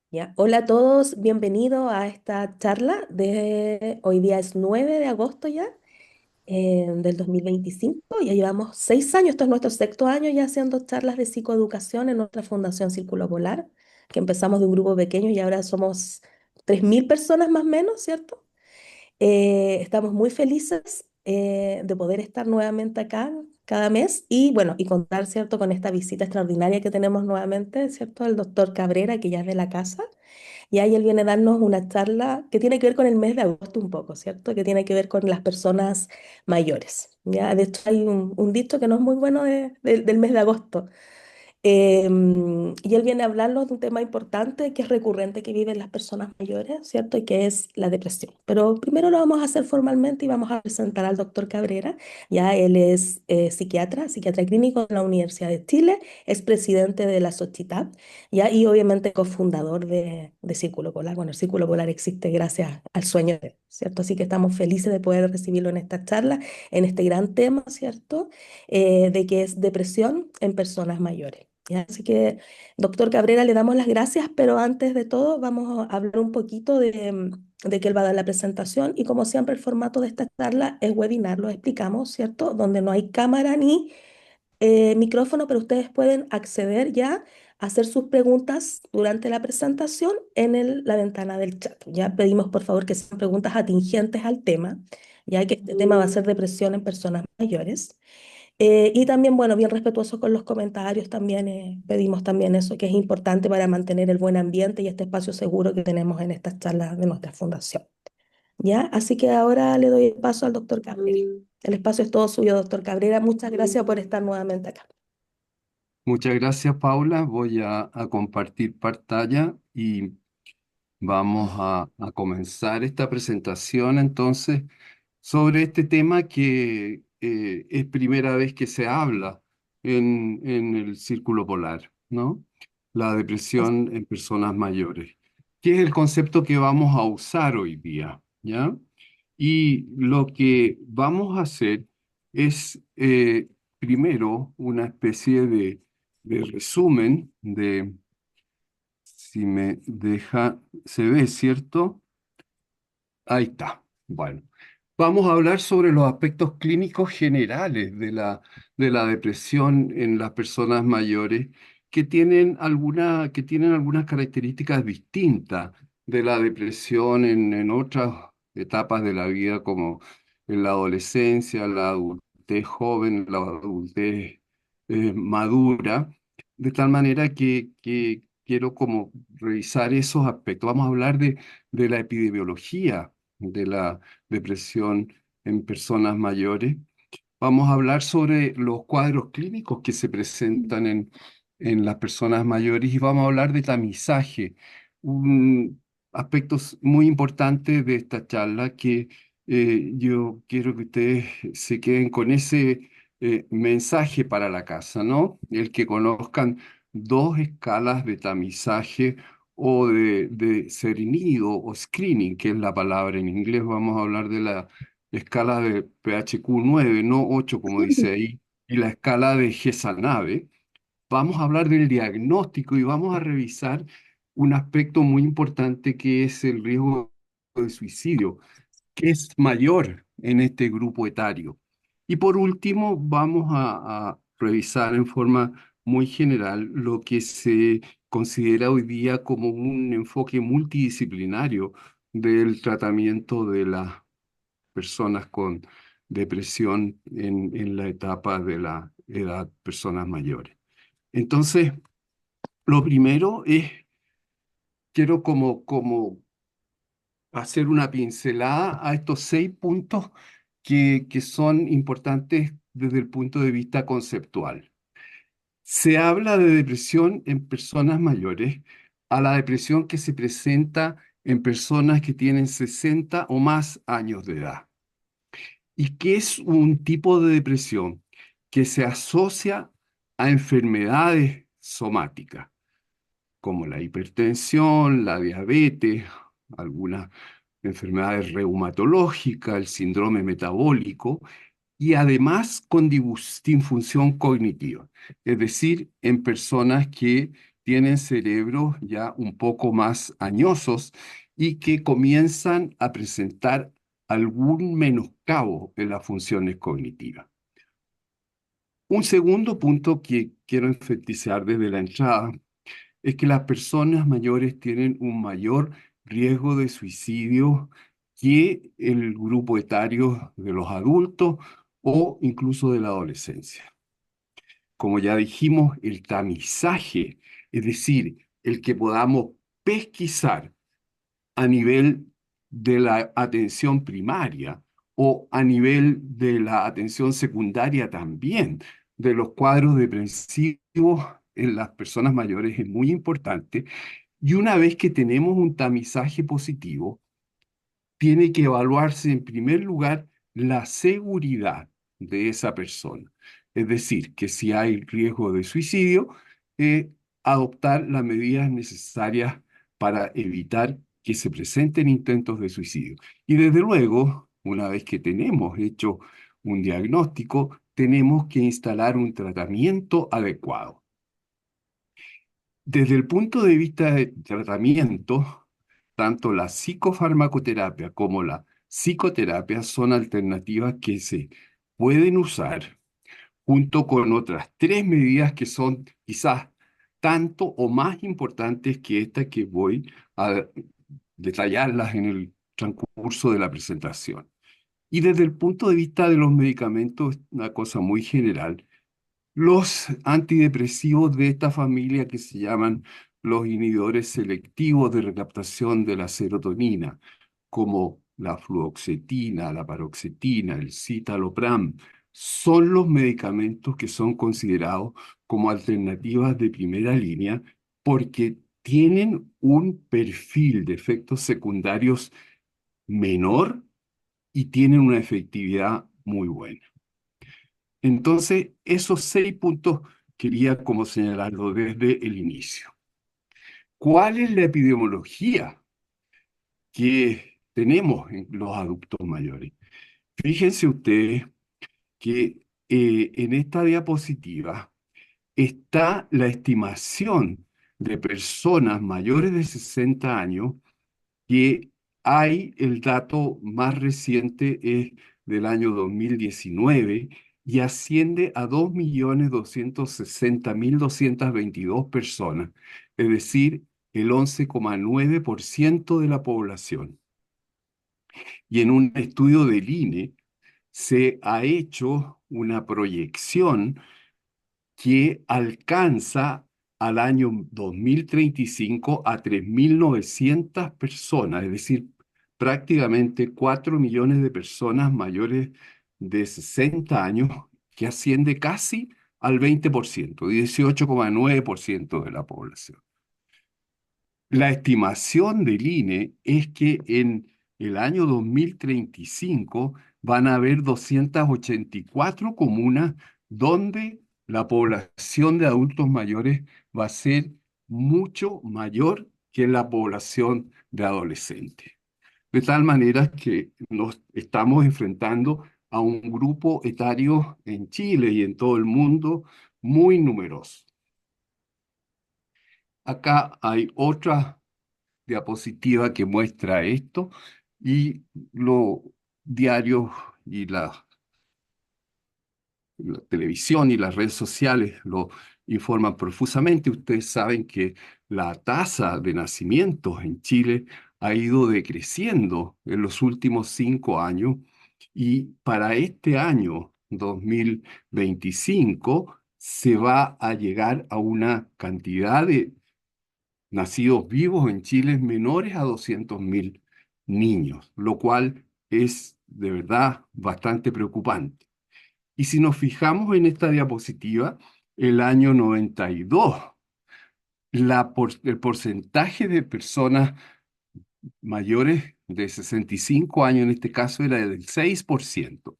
Ya. Hola a todos, bienvenidos a esta charla de hoy día es 9 de agosto ya del 2025. Ya llevamos 6 años, esto es nuestro sexto año ya haciendo charlas de psicoeducación en nuestra Fundación Círculo Polar, que empezamos de un grupo pequeño y ahora somos 3.000 personas más o menos, ¿cierto? Estamos muy felices de poder estar nuevamente acá cada mes y bueno, y contar, ¿cierto?, con esta visita extraordinaria que tenemos nuevamente, ¿cierto?, el doctor Cabrera, que ya es de la casa. Y ahí él viene a darnos una charla que tiene que ver con el mes de agosto un poco, ¿cierto? Que tiene que ver con las personas mayores. ¿Ya? De hecho, hay un dicho que no es muy bueno del mes de agosto. Y él viene a hablarnos de un tema importante que es recurrente que viven las personas mayores, ¿cierto? Y que es la depresión. Pero primero lo vamos a hacer formalmente y vamos a presentar al doctor Cabrera. Ya él es psiquiatra clínico de la Universidad de Chile, es presidente de la Sochitap, ya, y obviamente cofundador de Círculo Polar. Bueno, el Círculo Polar existe gracias al sueño de él, ¿cierto? Así que estamos felices de poder recibirlo en esta charla, en este gran tema, ¿cierto? De que es depresión en personas mayores. ¿Ya? Así que, doctor Cabrera, le damos las gracias, pero antes de todo vamos a hablar un poquito de que él va a dar la presentación y como siempre el formato de esta charla es webinar, lo explicamos, ¿cierto? Donde no hay cámara ni micrófono, pero ustedes pueden acceder ya a hacer sus preguntas durante la presentación en la ventana del chat. Ya pedimos por favor que sean preguntas atingentes al tema, ya que este tema va a ser depresión en personas mayores. Y también, bueno, bien respetuoso con los comentarios, también pedimos también eso, que es importante para mantener el buen ambiente y este espacio seguro que tenemos en estas charlas de nuestra fundación. ¿Ya? Así que ahora le doy el paso al doctor Cabrera. El espacio es todo suyo, doctor Cabrera. Muchas gracias por estar nuevamente acá. Muchas gracias, Paula. Voy a compartir pantalla y vamos a comenzar esta presentación entonces sobre este tema que es primera vez que se habla en el Círculo Polar, ¿no? La depresión en personas mayores, que es el concepto que vamos a usar hoy día, ¿ya? Y lo que vamos a hacer es primero una especie de resumen de, si me deja, se ve, ¿cierto? Ahí está. Bueno, vamos a hablar sobre los aspectos clínicos generales de la depresión en las personas mayores que tienen algunas características distintas de la depresión en otras etapas de la vida, como en la adolescencia, la adultez joven, la adultez madura, de tal manera que quiero como revisar esos aspectos. Vamos a hablar de la epidemiología de la depresión en personas mayores. Vamos a hablar sobre los cuadros clínicos que se presentan en las personas mayores y vamos a hablar de tamizaje, un aspecto muy importante de esta charla que yo quiero que ustedes se queden con ese mensaje para la casa, ¿no? El que conozcan dos escalas de tamizaje o de cernido o screening, que es la palabra en inglés. Vamos a hablar de la escala de PHQ-9, no 8 como dice ahí, y la escala de Gesell-Nave. Vamos a hablar del diagnóstico y vamos a revisar un aspecto muy importante que es el riesgo de suicidio, que es mayor en este grupo etario. Y por último, vamos a revisar en forma muy general lo que se considera hoy día como un enfoque multidisciplinario del tratamiento de las personas con depresión en la etapa de la edad, personas mayores. Entonces, lo primero es, quiero como hacer una pincelada a estos 6 puntos que son importantes desde el punto de vista conceptual. Se habla de depresión en personas mayores a la depresión que se presenta en personas que tienen 60 o más años de edad. ¿Y qué es un tipo de depresión? Que se asocia a enfermedades somáticas, como la hipertensión, la diabetes, algunas enfermedades reumatológicas, el síndrome metabólico, y además con disfunción cognitiva, es decir, en personas que tienen cerebros ya un poco más añosos y que comienzan a presentar algún menoscabo en las funciones cognitivas. Un segundo punto que quiero enfatizar desde la entrada es que las personas mayores tienen un mayor riesgo de suicidio que el grupo etario de los adultos o incluso de la adolescencia. Como ya dijimos, el tamizaje, es decir, el que podamos pesquisar a nivel de la atención primaria o a nivel de la atención secundaria también, de los cuadros depresivos en las personas mayores es muy importante. Y una vez que tenemos un tamizaje positivo, tiene que evaluarse en primer lugar la seguridad de esa persona. Es decir, que si hay riesgo de suicidio, adoptar las medidas necesarias para evitar que se presenten intentos de suicidio. Y desde luego, una vez que tenemos hecho un diagnóstico, tenemos que instalar un tratamiento adecuado. Desde el punto de vista de tratamiento, tanto la psicofarmacoterapia como la psicoterapia son alternativas que se pueden usar junto con otras tres medidas que son quizás tanto o más importantes que esta que voy a detallarlas en el transcurso de la presentación. Y desde el punto de vista de los medicamentos, una cosa muy general, los antidepresivos de esta familia que se llaman los inhibidores selectivos de recaptación de la serotonina, como la fluoxetina, la paroxetina, el citalopram, son los medicamentos que son considerados como alternativas de primera línea porque tienen un perfil de efectos secundarios menor y tienen una efectividad muy buena. Entonces, esos 6 puntos quería como señalarlo desde el inicio. ¿Cuál es la epidemiología que tenemos en los adultos mayores? Fíjense ustedes que en esta diapositiva está la estimación de personas mayores de 60 años que hay, el dato más reciente es del año 2019 y asciende a 2.260.222 personas, es decir, el 11,9% de la población. Y en un estudio del INE se ha hecho una proyección que alcanza al año 2035 a 3.900 personas, es decir, prácticamente 4 millones de personas mayores de 60 años, que asciende casi al 20%, 18,9% de la población. La estimación del INE es que en el año 2035 van a haber 284 comunas donde la población de adultos mayores va a ser mucho mayor que la población de adolescentes. De tal manera que nos estamos enfrentando a un grupo etario en Chile y en todo el mundo muy numeroso. Acá hay otra diapositiva que muestra esto y los diarios y la televisión y las redes sociales lo informan profusamente. Ustedes saben que la tasa de nacimientos en Chile ha ido decreciendo en los últimos 5 años y para este año 2025 se va a llegar a una cantidad de nacidos vivos en Chile menores a 200.000 niños, lo cual es de verdad bastante preocupante. Y si nos fijamos en esta diapositiva, el año 92, el porcentaje de personas mayores de 65 años, en este caso, era del 6%.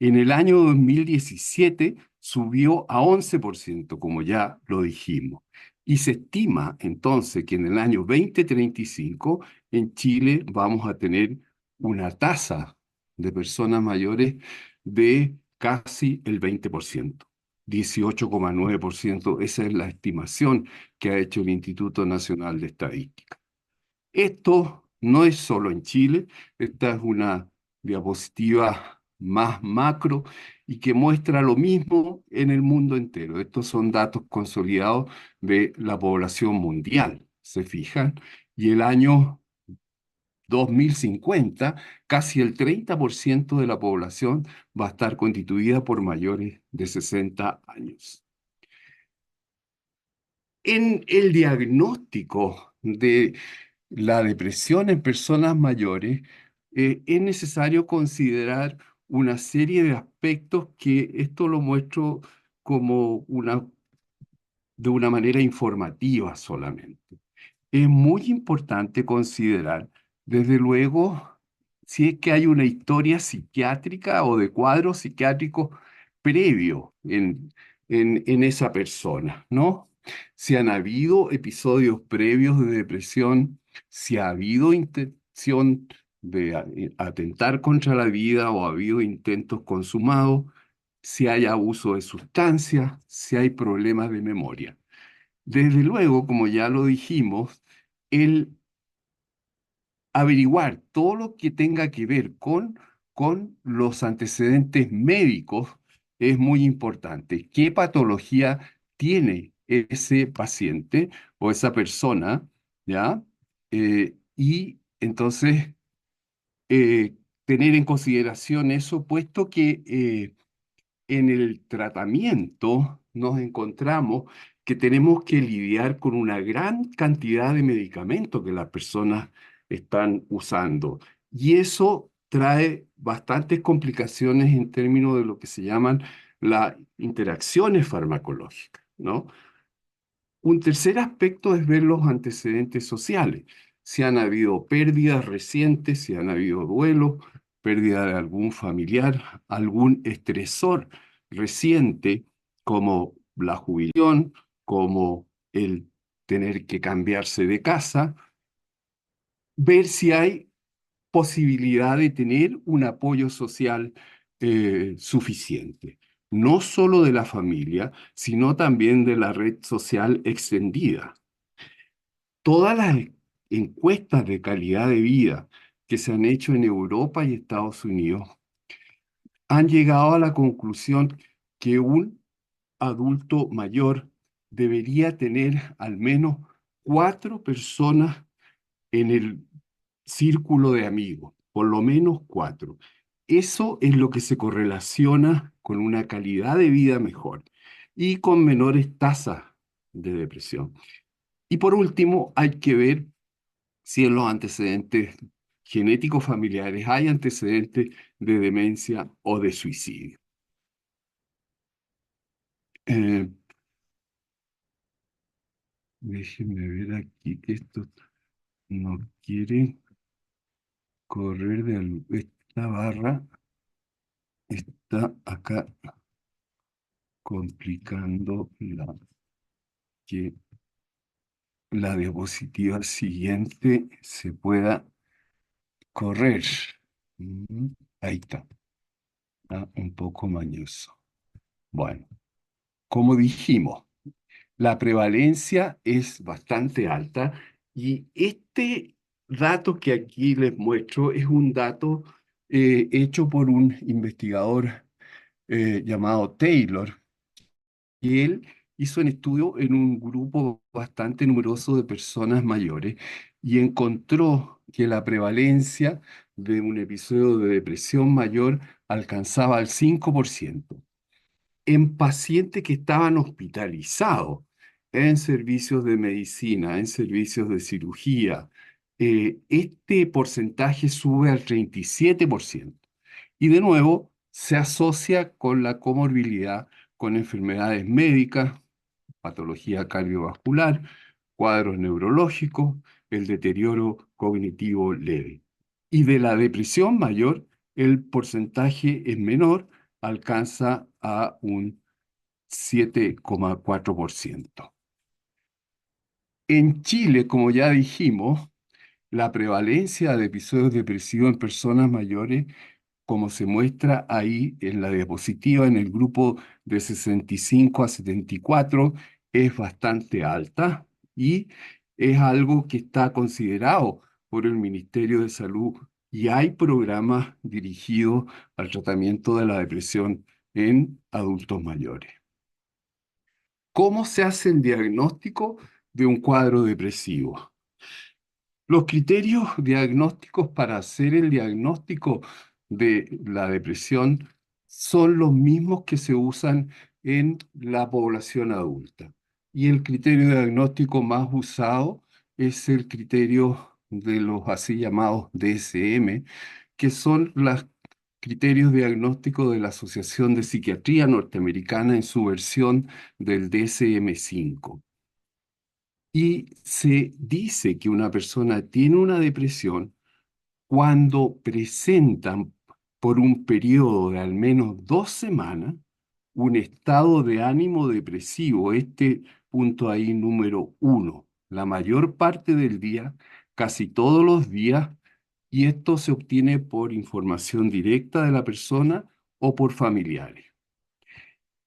En el año 2017 subió a 11%, como ya lo dijimos. Y se estima entonces que en el año 2035 en Chile vamos a tener una tasa de personas mayores de casi el 20%. 18,9%. Esa es la estimación que ha hecho el Instituto Nacional de Estadística. Esto no es solo en Chile, esta es una diapositiva más macro y que muestra lo mismo en el mundo entero. Estos son datos consolidados de la población mundial, ¿se fijan? Y el año 2050, casi el 30% de la población va a estar constituida por mayores de 60 años. En el diagnóstico de la depresión en personas mayores, es necesario considerar una serie de aspectos que esto lo muestro como de una manera informativa solamente. Es muy importante considerar, desde luego, si es que hay una historia psiquiátrica o de cuadros psiquiátricos previo en esa persona, ¿no? Si han habido episodios previos de depresión, si ha habido intención de atentar contra la vida o ha habido intentos consumados, si hay abuso de sustancias, si hay problemas de memoria. Desde luego, como ya lo dijimos, el averiguar todo lo que tenga que ver con los antecedentes médicos es muy importante. ¿Qué patología tiene ese paciente o esa persona? ¿Ya? Y entonces tener en consideración eso, puesto que en el tratamiento nos encontramos que tenemos que lidiar con una gran cantidad de medicamentos que las personas están usando. Y eso trae bastantes complicaciones en términos de lo que se llaman las interacciones farmacológicas, ¿no? Un tercer aspecto es ver los antecedentes sociales. Si han habido pérdidas recientes, si han habido duelos, pérdida de algún familiar, algún estresor reciente, como la jubilación, como el tener que cambiarse de casa, ver si hay posibilidad de tener un apoyo social suficiente, no solo de la familia, sino también de la red social extendida. Todas las encuestas de calidad de vida que se han hecho en Europa y Estados Unidos han llegado a la conclusión que un adulto mayor debería tener al menos 4 personas en el círculo de amigos, por lo menos 4. Eso es lo que se correlaciona con una calidad de vida mejor y con menores tasas de depresión. Y por último, hay que ver si en los antecedentes genéticos familiares hay antecedentes de demencia o de suicidio. Eh, Déjenme ver aquí que esto no quiere correr de esta barra está acá complicando que la diapositiva siguiente se pueda correr. Mm, Ahí está, está un poco mañoso. Bueno, como dijimos, la prevalencia es bastante alta y este dato que aquí les muestro es un dato hecho por un investigador llamado Taylor, y él hizo un estudio en un grupo bastante numeroso de personas mayores y encontró que la prevalencia de un episodio de depresión mayor alcanzaba el 5% en pacientes que estaban hospitalizados en servicios de medicina, en servicios de cirugía. Este porcentaje sube al 37%. Y de nuevo, se asocia con la comorbilidad, con enfermedades médicas, patología cardiovascular, cuadros neurológicos, el deterioro cognitivo leve. Y de la depresión mayor, el porcentaje es menor, alcanza a un 7,4%. En Chile, como ya dijimos, la prevalencia de episodios depresivos en personas mayores como se muestra ahí en la diapositiva, en el grupo de 65 a 74, es bastante alta y es algo que está considerado por el Ministerio de Salud y hay programas dirigidos al tratamiento de la depresión en adultos mayores. ¿Cómo se hace el diagnóstico de un cuadro depresivo? Los criterios diagnósticos para hacer el diagnóstico de la depresión son los mismos que se usan en la población adulta. Y el criterio diagnóstico más usado es el criterio de los así llamados DSM, que son los criterios diagnósticos de la Asociación de Psiquiatría Norteamericana en su versión del DSM-5. Y se dice que una persona tiene una depresión cuando presentan por un periodo de al menos 2 semanas un estado de ánimo depresivo, este punto ahí número 1, la mayor parte del día, casi todos los días, y esto se obtiene por información directa de la persona o por familiares.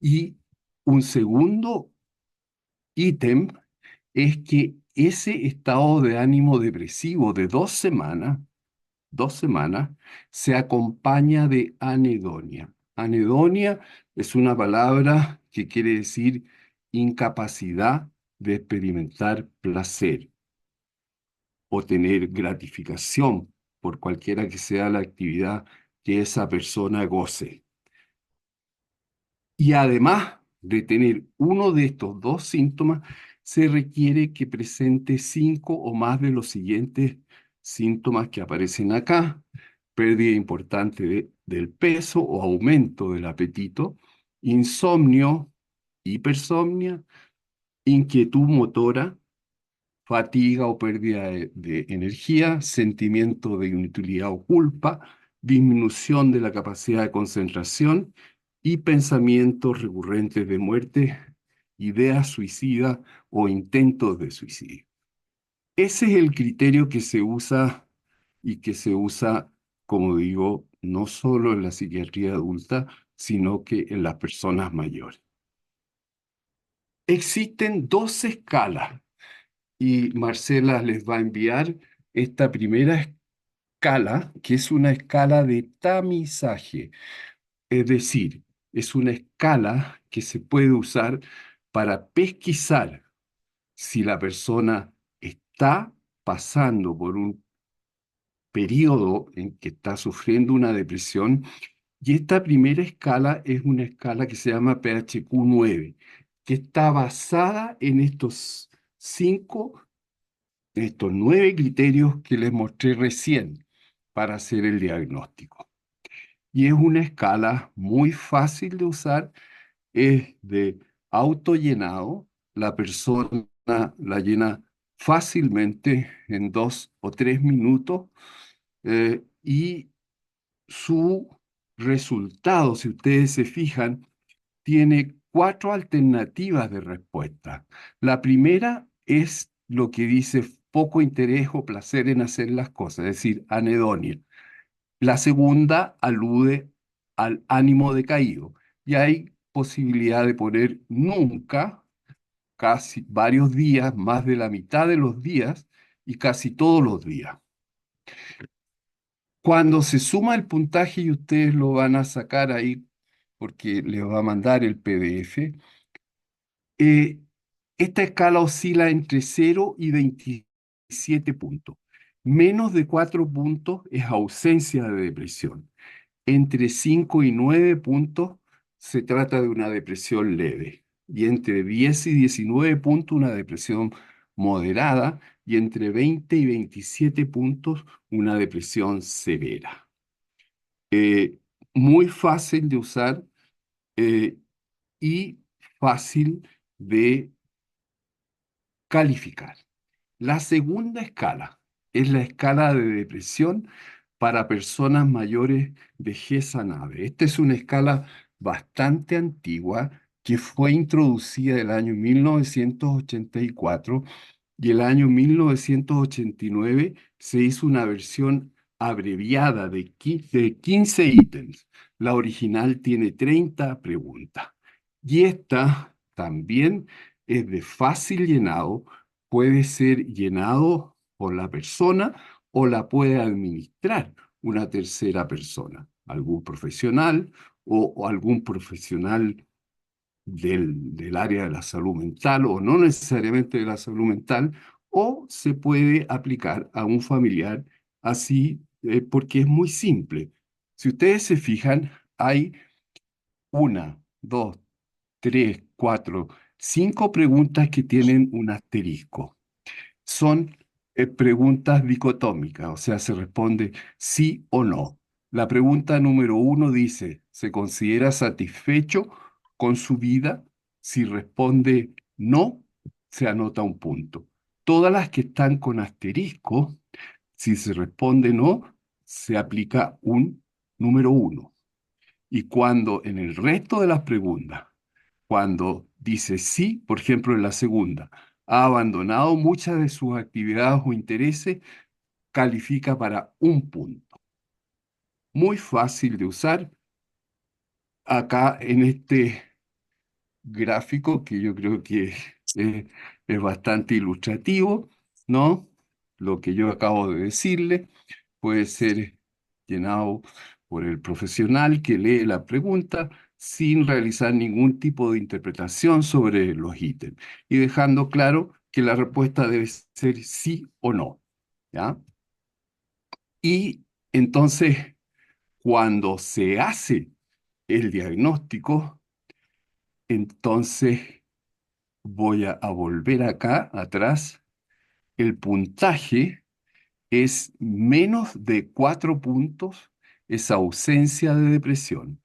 Y un segundo ítem es que ese estado de ánimo depresivo de 2 semanas, se acompaña de anedonia. Anedonia es una palabra que quiere decir incapacidad de experimentar placer o tener gratificación por cualquiera que sea la actividad que esa persona goce. Y además de tener uno de estos dos síntomas, se requiere que presente 5 o más de los siguientes síntomas que aparecen acá: pérdida importante del peso o aumento del apetito, insomnio, hipersomnia, inquietud motora, fatiga o pérdida de energía, sentimiento de inutilidad o culpa, disminución de la capacidad de concentración y pensamientos recurrentes de muerte, ideas suicidas o intentos de suicidio. Ese es el criterio que se usa y que se usa, como digo, no solo en la psiquiatría adulta, sino que en las personas mayores. Existen dos escalas y Marcela les va a enviar esta primera escala, que es una escala de tamizaje, es decir, es una escala que se puede usar para pesquisar si la persona está pasando por un periodo en que está sufriendo una depresión. Y esta primera escala es una escala que se llama PHQ-9, que está basada en estos 9 criterios que les mostré recién para hacer el diagnóstico. Y es una escala muy fácil de usar, es de autollenado, la persona la llena fácilmente en 2 o 3 minutos, y su resultado, si ustedes se fijan, tiene 4 alternativas de respuesta. La primera es lo que dice poco interés o placer en hacer las cosas, es decir, anedonia. La segunda alude al ánimo decaído y hay posibilidad de poner nunca, casi varios días, más de la mitad de los días y casi todos los días. Cuando se suma el puntaje y ustedes lo van a sacar ahí porque les va a mandar el PDF, eh, esta escala oscila entre 0 y 27 puntos. Menos de 4 puntos es ausencia de depresión. Entre 5 y 9 puntos se trata de una depresión leve. Y entre 10 y 19 puntos una depresión moderada. Y entre 20 y 27 puntos una depresión severa. Eh, Muy fácil de usar, eh, y fácil de calificar. La segunda escala es la escala de depresión para personas mayores de GESA-NAVE. Esta es una escala bastante antigua que fue introducida el año 1984 y el año 1989 se hizo una versión abreviada de 15 ítems. La original tiene 30 preguntas. Y esta también es de fácil llenado, puede ser llenado por la persona o la puede administrar una tercera persona, algún profesional o algún profesional del área de la salud mental o no necesariamente de la salud mental, o se puede aplicar a un familiar así, porque es muy simple. Si ustedes se fijan, hay una, dos, tres, cuatro, cinco preguntas que tienen un asterisco. Son preguntas dicotómicas, o sea, se responde sí o no. La pregunta número uno dice, ¿se considera satisfecho con su vida? Si responde no, se anota un punto. Todas las que están con asterisco, si se responde no, se aplica un número uno. Y cuando en el resto de las preguntas, cuando dice sí, por ejemplo, en la segunda, ha abandonado muchas de sus actividades o intereses, califica para un punto. Muy fácil de usar acá en este gráfico que yo creo que eh, es bastante ilustrativo, ¿no? Lo que yo acabo de decirle puede ser llenado por el profesional que lee la pregunta sin realizar ningún tipo de interpretación sobre los ítems y dejando claro que la respuesta debe ser sí o no, ¿ya? Y entonces, cuando se hace el diagnóstico, entonces voy a volver acá atrás. El puntaje es menos de 4 puntos, es ausencia de depresión.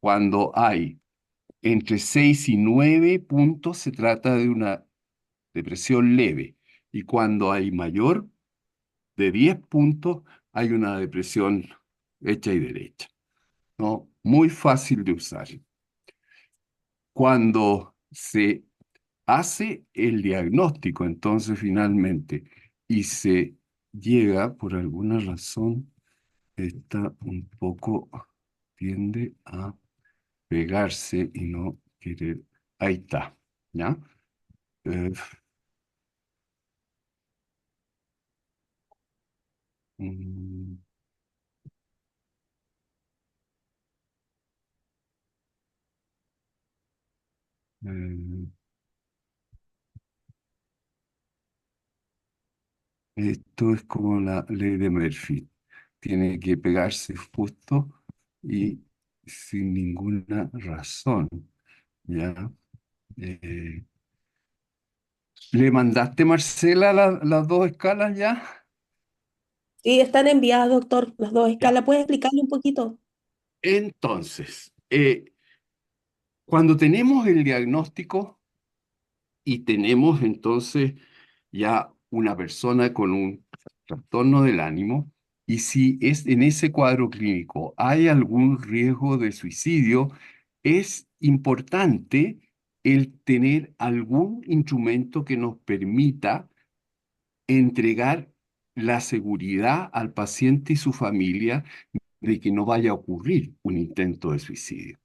Cuando hay entre 6 y 9 puntos, se trata de una depresión leve. Y cuando hay mayor de 10 puntos, hay una depresión hecha y derecha, ¿no? Muy fácil de usar. Cuando se hace el diagnóstico, entonces finalmente, y se llega, por alguna razón, está un poco, tiende a pegarse y no querer. Ahí está, ¿ya? Eh, mm, eh, esto es como la ley de Murphy. Tiene que pegarse justo y sin ninguna razón, ¿ya? Eh, ¿Le mandaste, Marcela, las dos escalas ya? Sí, están enviadas, doctor, las dos Ya. escalas. ¿Puede explicarle un poquito? Entonces, cuando tenemos el diagnóstico y tenemos entonces ya una persona con un trastorno del ánimo, y si es en ese cuadro clínico hay algún riesgo de suicidio, es importante el tener algún instrumento que nos permita entregar la seguridad al paciente y su familia de que no vaya a ocurrir un intento de suicidio.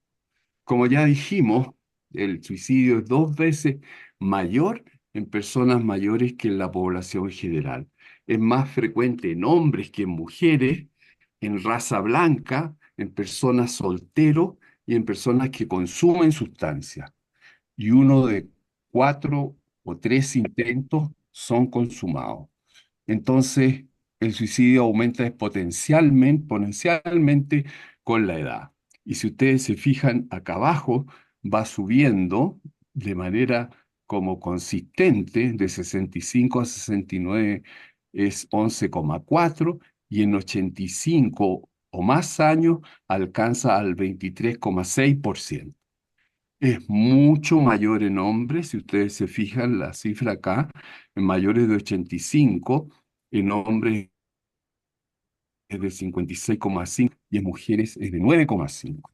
Como ya dijimos, el suicidio es 2 veces mayor en personas mayores que en la población general. Es más frecuente en hombres que en mujeres, en raza blanca, en personas solteros y en personas que consumen sustancias. Y uno de 4 o 3 intentos son consumados. Entonces, el suicidio aumenta exponencialmente con la edad. Y si ustedes se fijan acá abajo, va subiendo de manera como consistente, de 65 a 69 es 11,4 y en 85 o más años alcanza al 23,6%. Es mucho mayor en hombres, si ustedes se fijan la cifra acá, en mayores de 85, en hombres es de 56,5 y en mujeres es de 9,5.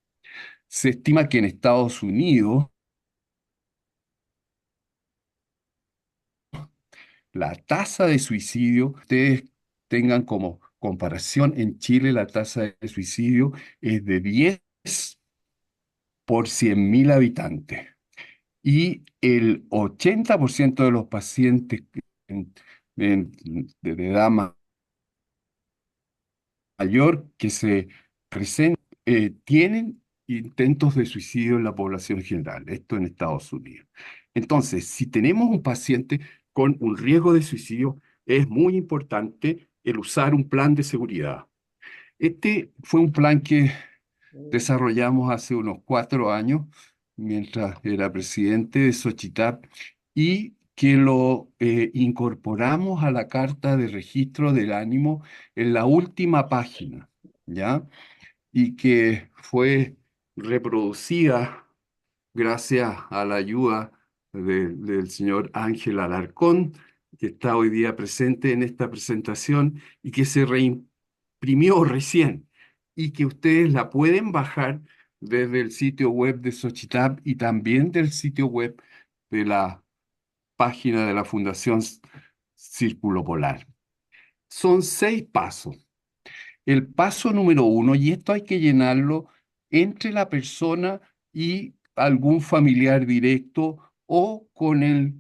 Se estima que en Estados Unidos la tasa de suicidio, ustedes tengan como comparación, en Chile la tasa de suicidio es de 10 por 100.000 habitantes. Y el 80% de los pacientes en- de edad mayor que se presentan tienen intentos de suicidio en la población general, esto en Estados Unidos. Entonces, si tenemos un paciente con un riesgo de suicidio, es muy importante el usar un plan de seguridad. Este fue un plan que desarrollamos hace unos 4 años, mientras era presidente de Xochitap, y que lo incorporamos a la carta de registro del ánimo en la última página, ¿ya? Y que fue reproducida gracias a la ayuda del señor Ángel Alarcón, que está hoy día presente en esta presentación y que se reimprimió recién y que ustedes la pueden bajar desde el sitio web de Xochitap y también del sitio web de la página de la Fundación Círculo Polar. Son 6 pasos. El paso número 1, y esto hay que llenarlo entre la persona y algún familiar directo o con el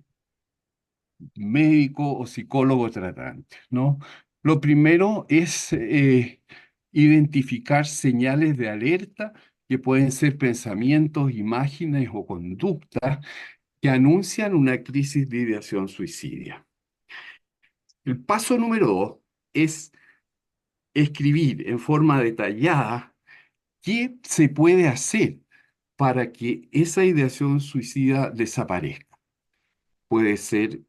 médico o psicólogo tratante, ¿no? Lo primero es identificar señales de alerta que pueden ser pensamientos, imágenes o conductas que anuncian una crisis de ideación suicidia. El paso número 2 es escribir en forma detallada qué se puede hacer para que esa ideación suicida desaparezca. Puede ser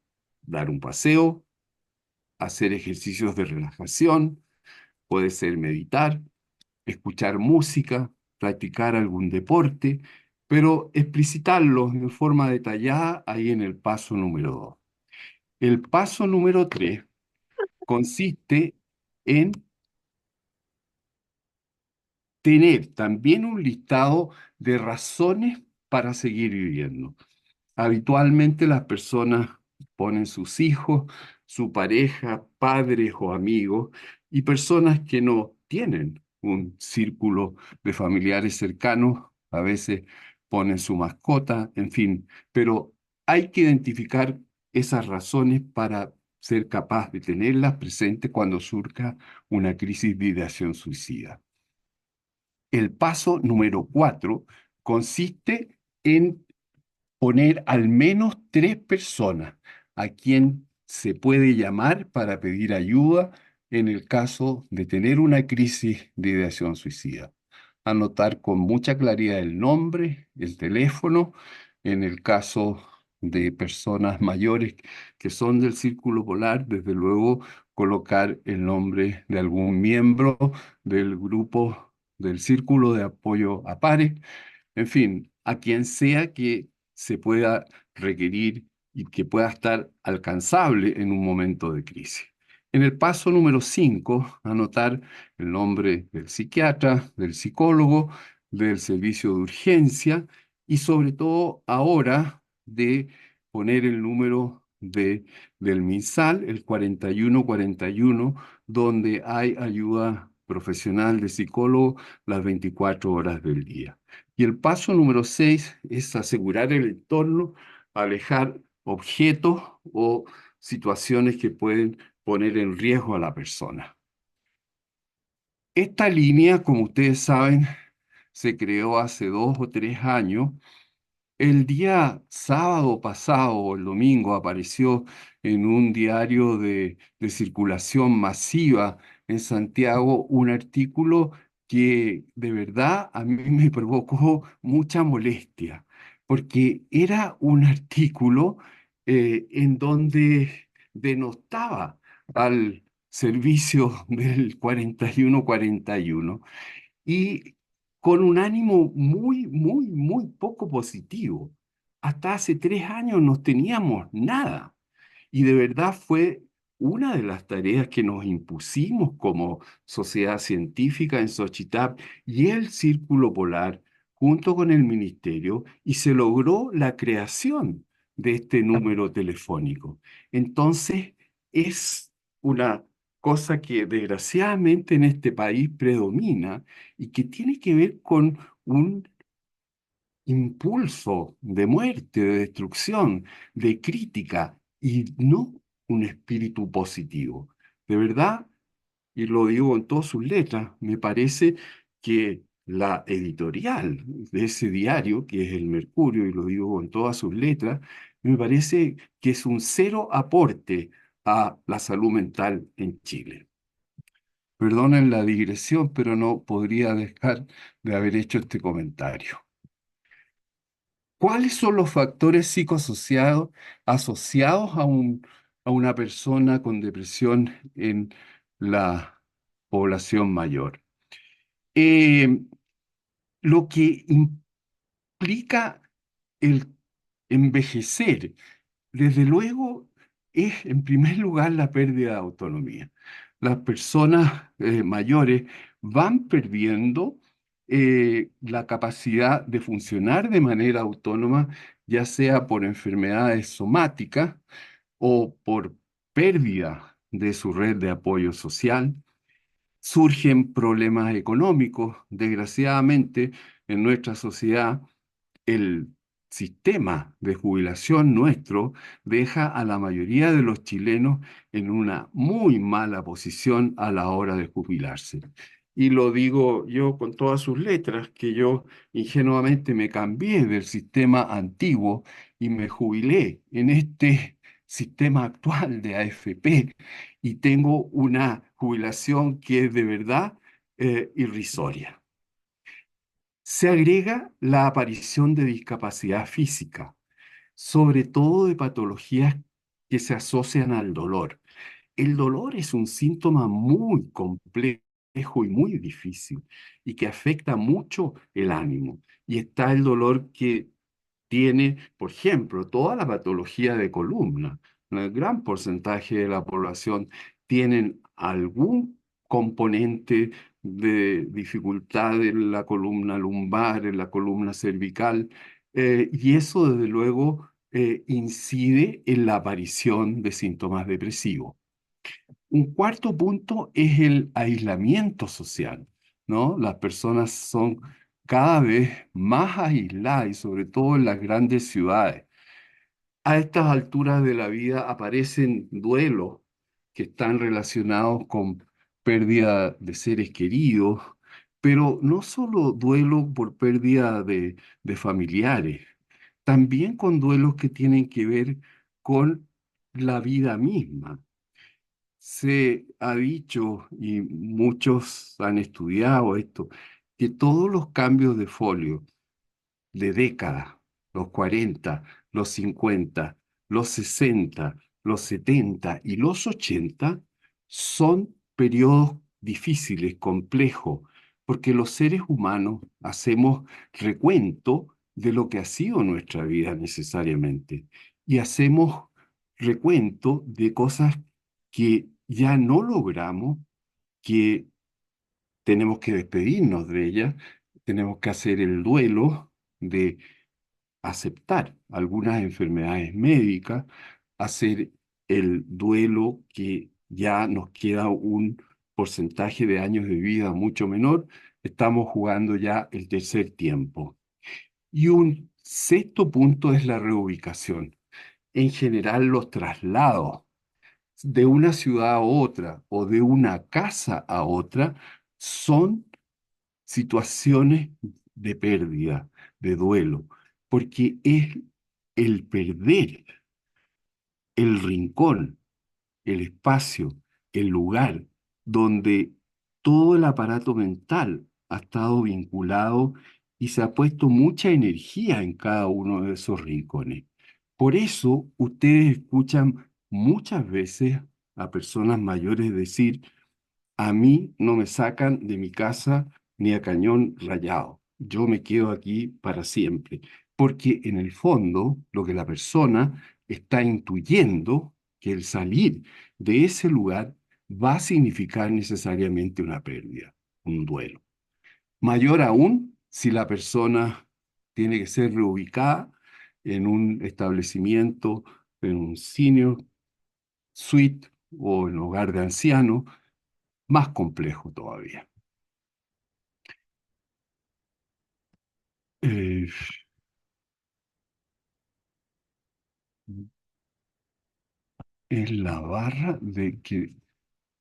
dar un paseo, hacer ejercicios de relajación, puede ser meditar, escuchar música, practicar algún deporte, pero explicitarlo en forma detallada ahí en el paso número 2. El paso número 3 consiste en tener también un listado de razones para seguir viviendo. Habitualmente las personas ponen sus hijos, su pareja, padres o amigos y personas que no tienen un círculo de familiares cercanos, a veces ponen su mascota, en fin, pero hay que identificar esas razones para ser capaz de tenerlas presentes cuando surja una crisis de ideación suicida. El paso número 4 consiste en poner al menos 3 personas a quien se puede llamar para pedir ayuda en el caso de tener una crisis de ideación suicida. Anotar con mucha claridad el nombre, el teléfono, en el caso de personas mayores que son del círculo polar, desde luego colocar el nombre de algún miembro del grupo del círculo de apoyo a pares, en fin, a quien sea que se pueda requerir y que pueda estar alcanzable en un momento de crisis. En el paso número 5, anotar el nombre del psiquiatra, del psicólogo, del servicio de urgencia y sobre todo ahora de poner el número del MinSal, el 4141, donde hay ayuda profesional de psicólogo las 24 horas del día. Y el paso número 6 es asegurar el entorno, alejar objetos o situaciones que pueden poner en riesgo a la persona. Esta línea, como ustedes saben, se creó hace 2 o 3 años. El día sábado pasado o el domingo apareció en un diario de circulación masiva en Santiago un artículo que de verdad a mí me provocó mucha molestia, porque era un artículo en donde denostaba al servicio del 4141 y con un ánimo muy, muy, muy poco positivo. Hasta hace 3 años no teníamos nada y de verdad fue una de las tareas que nos impusimos como sociedad científica en Xochitap y el Círculo Polar junto con el ministerio y se logró la creación de este número telefónico. Entonces, es una cosa que desgraciadamente en este país predomina y que tiene que ver con un impulso de muerte, de destrucción, de crítica y no un espíritu positivo. De verdad, y lo digo en todas sus letras, me parece que la editorial de ese diario, que es el Mercurio, y lo digo con todas sus letras, me parece que es un cero aporte a la salud mental en Chile. Perdonen la digresión, pero no podría dejar de haber hecho este comentario. ¿Cuáles son los factores psicosociados asociados a una persona con depresión en la población mayor? Eh, lo que implica el envejecer, desde luego, es en primer lugar la pérdida de autonomía. Las personas mayores van perdiendo la capacidad de funcionar de manera autónoma, ya sea por enfermedades somáticas o por pérdida de su red de apoyo social. Surgen problemas económicos. Desgraciadamente, en nuestra sociedad, el sistema de jubilación nuestro deja a la mayoría de los chilenos en una muy mala posición a la hora de jubilarse. Y lo digo yo con todas sus letras, que yo ingenuamente me cambié del sistema antiguo y me jubilé en este sistema actual de AFP y tengo una jubilación que es de verdad irrisoria. Se agrega la aparición de discapacidad física, sobre todo de patologías que se asocian al dolor. El dolor es un síntoma muy complejo y muy difícil y que afecta mucho el ánimo. Y está el dolor que tiene, por ejemplo, toda la patología de columna. Un gran porcentaje de la población tienen algún componente de dificultad en la columna lumbar, en la columna cervical, y eso desde luego incide en la aparición de síntomas depresivos. Un cuarto punto es el aislamiento social, ¿no? Las personas son cada vez más aisladas y sobre todo en las grandes ciudades. A estas alturas de la vida aparecen duelos que están relacionados con pérdida de seres queridos, pero no solo duelo por pérdida de familiares, también con duelos que tienen que ver con la vida misma. Se ha dicho, y muchos han estudiado esto, que todos los cambios de folio de década, los 40, los 50, los 60, los 70 y los 80, son periodos difíciles, complejos, porque los seres humanos hacemos recuento de lo que ha sido nuestra vida necesariamente y hacemos recuento de cosas que ya no logramos, que tenemos que despedirnos de ellas, tenemos que hacer el duelo de aceptar algunas enfermedades médicas, hacer el duelo que ya nos queda un porcentaje de años de vida mucho menor, estamos jugando ya el tercer tiempo. Y un sexto punto es la reubicación. En general, los traslados de una ciudad a otra o de una casa a otra son situaciones de pérdida, de duelo, porque es el perder el rincón, el espacio, el lugar donde todo el aparato mental ha estado vinculado y se ha puesto mucha energía en cada uno de esos rincones. Por eso ustedes escuchan muchas veces a personas mayores decir, a mí no me sacan de mi casa ni a cañón rayado. Yo me quedo aquí para siempre. Porque en el fondo lo que la persona está intuyendo que el salir de ese lugar va a significar necesariamente una pérdida, un duelo. Mayor aún si la persona tiene que ser reubicada en un establecimiento, en un senior suite o en hogar de ancianos, más complejo todavía. Eh, es la barra de que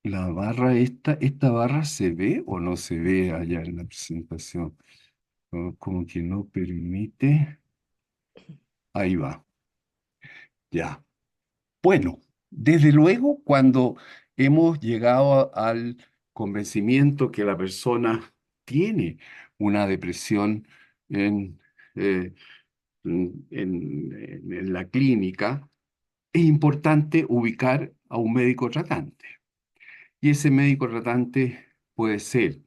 la barra esta barra se ve o no se ve allá en la presentación. Como que no permite. Ahí va. Ya. Bueno, desde luego, cuando hemos llegado al convencimiento que la persona tiene una depresión en, eh, en la clínica, es importante ubicar a un médico tratante. Y ese médico tratante puede ser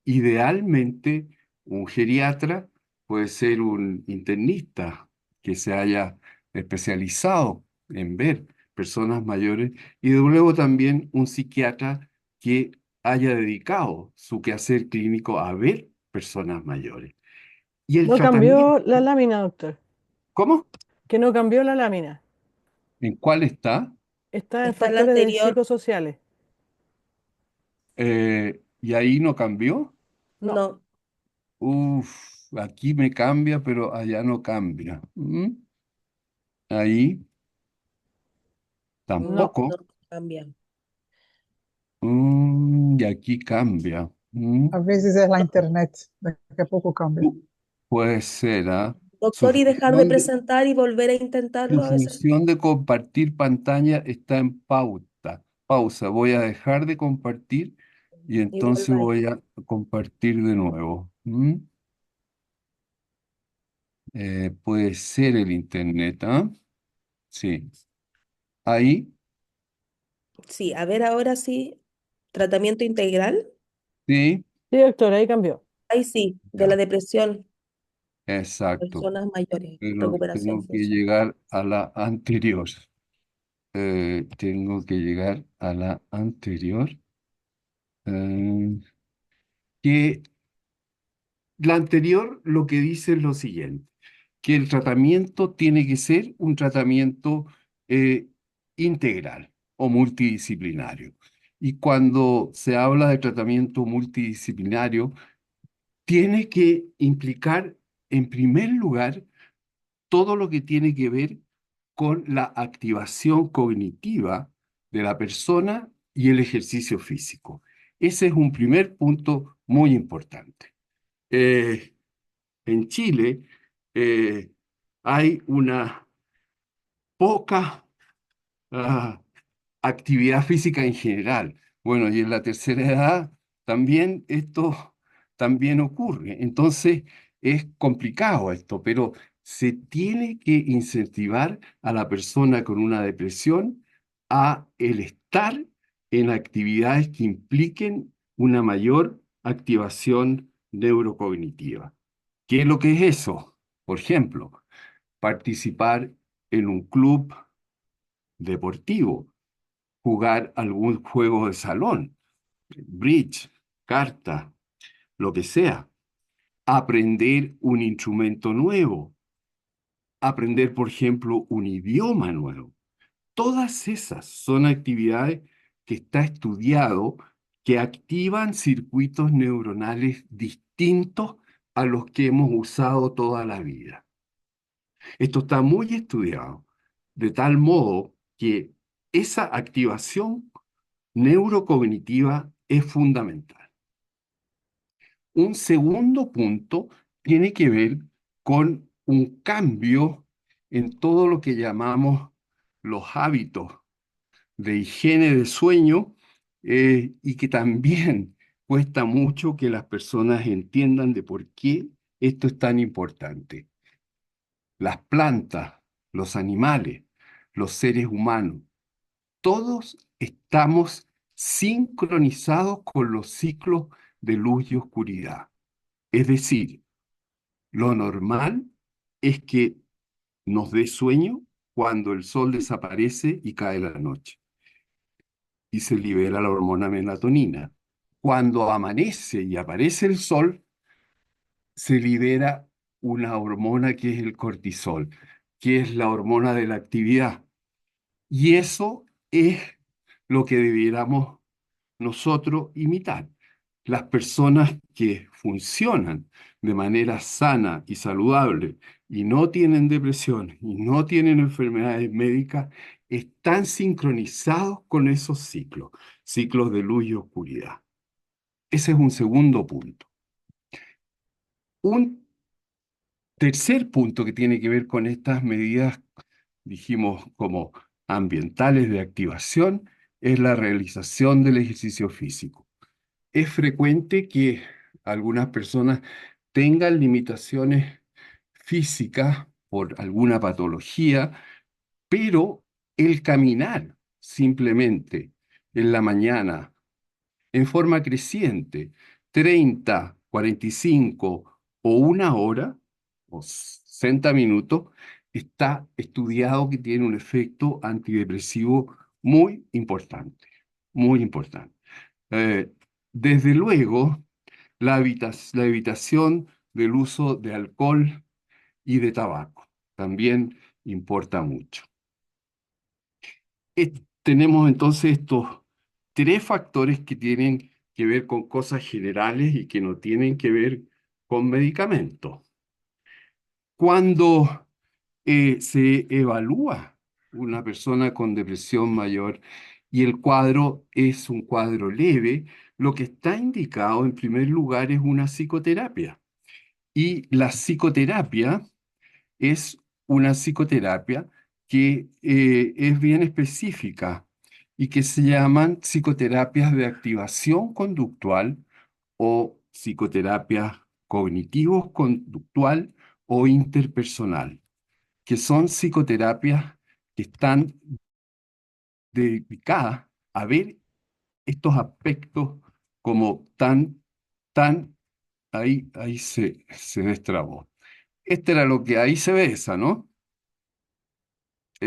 idealmente un geriatra, puede ser un internista que se haya especializado en ver personas mayores y de luego también un psiquiatra que haya dedicado su quehacer clínico a ver personas mayores. Y el No tratamiento, cambió la lámina, doctor. ¿cómo? Que no cambió la lámina. ¿En cuál está? Está en Está la factores de anterior, psicosociales. ¿Y ahí no cambió? No, no, Uf, aquí me cambia, pero allá no cambia. Ahí no. tampoco. no cambia. Y aquí cambia. A veces es la internet, de que a poco cambia. Puede ser, ¿ah? Su Doctor, y dejar de función de, presentar y volver a su intentarlo a veces función de compartir pantalla está en pauta. Pausa. Voy a dejar de compartir y y entonces vuelva ahí. voy a compartir de nuevo. Puede ser el internet, ¿ah? Sí. Ahí, Sí, a ver ahora sí, tratamiento integral. sí. Sí, doctor, ahí cambió. Ahí sí, de la Ya, depresión, exacto. personas mayores, Pero recuperación tengo que funcional. llegar a la anterior. Tengo que llegar a la anterior. eh, que la anterior lo que dice es lo siguiente, que el tratamiento tiene que ser un tratamiento eh, integral o multidisciplinario. Y cuando se habla de tratamiento multidisciplinario, tiene que implicar, en primer lugar, todo lo que tiene que ver con la activación cognitiva de la persona y el ejercicio físico. Ese es un primer punto muy importante. Eh, en Chile eh, hay una poca ah, actividad física en general. Bueno, y en la tercera edad también esto también ocurre. Entonces es complicado esto, pero se tiene que incentivar a la persona con una depresión a el estar en actividades que impliquen una mayor activación neurocognitiva. ¿Qué es lo que es eso? Por ejemplo, participar en un club deportivo, jugar algún juego de salón, bridge, carta, lo que sea, aprender un instrumento nuevo, aprender, por ejemplo, un idioma nuevo. Todas esas son actividades que está estudiado que activan circuitos neuronales distintos a los que hemos usado toda la vida. Esto está muy estudiado, de tal modo que esa activación neurocognitiva es fundamental. Un segundo punto tiene que ver con un cambio en todo lo que llamamos los hábitos de higiene de sueño y que también cuesta mucho que las personas entiendan de por qué esto es tan importante. Las plantas, los animales, los seres humanos, todos estamos sincronizados con los ciclos de luz y oscuridad. Es decir, lo normal es que nos dé sueño cuando el sol desaparece y cae la noche y se libera la hormona melatonina. Cuando amanece y aparece el sol, se libera una hormona que es el cortisol, que es la hormona de la actividad. Y eso es lo que debiéramos nosotros imitar. Las personas que funcionan de manera sana y saludable y no tienen depresión y no tienen enfermedades médicas, están sincronizados con esos ciclos, ciclos de luz y oscuridad. Ese es un segundo punto. Un tercer punto que tiene que ver con estas medidas, dijimos, como ambientales de activación, es la realización del ejercicio físico. Es frecuente que algunas personas tengan limitaciones físicas por alguna patología, pero el caminar simplemente en la mañana en forma creciente, 30, 45 o una hora o 60 minutos, está estudiado que tiene un efecto antidepresivo muy importante, muy importante. Eh, Desde luego, la evitación del uso de alcohol y de tabaco también importa mucho. Tenemos entonces estos tres factores que tienen que ver con cosas generales y que no tienen que ver con medicamentos. Cuando se evalúa una persona con depresión mayor y el cuadro es un cuadro leve, lo que está indicado en primer lugar es una psicoterapia. Y la psicoterapia es una psicoterapia que es bien específica y que se llaman psicoterapias de activación conductual o psicoterapias cognitivo-conductual o interpersonal, que son psicoterapias que están dedicadas a ver estos aspectos como ahí se destrabó. Este era lo que ahí se ve esa, ¿no?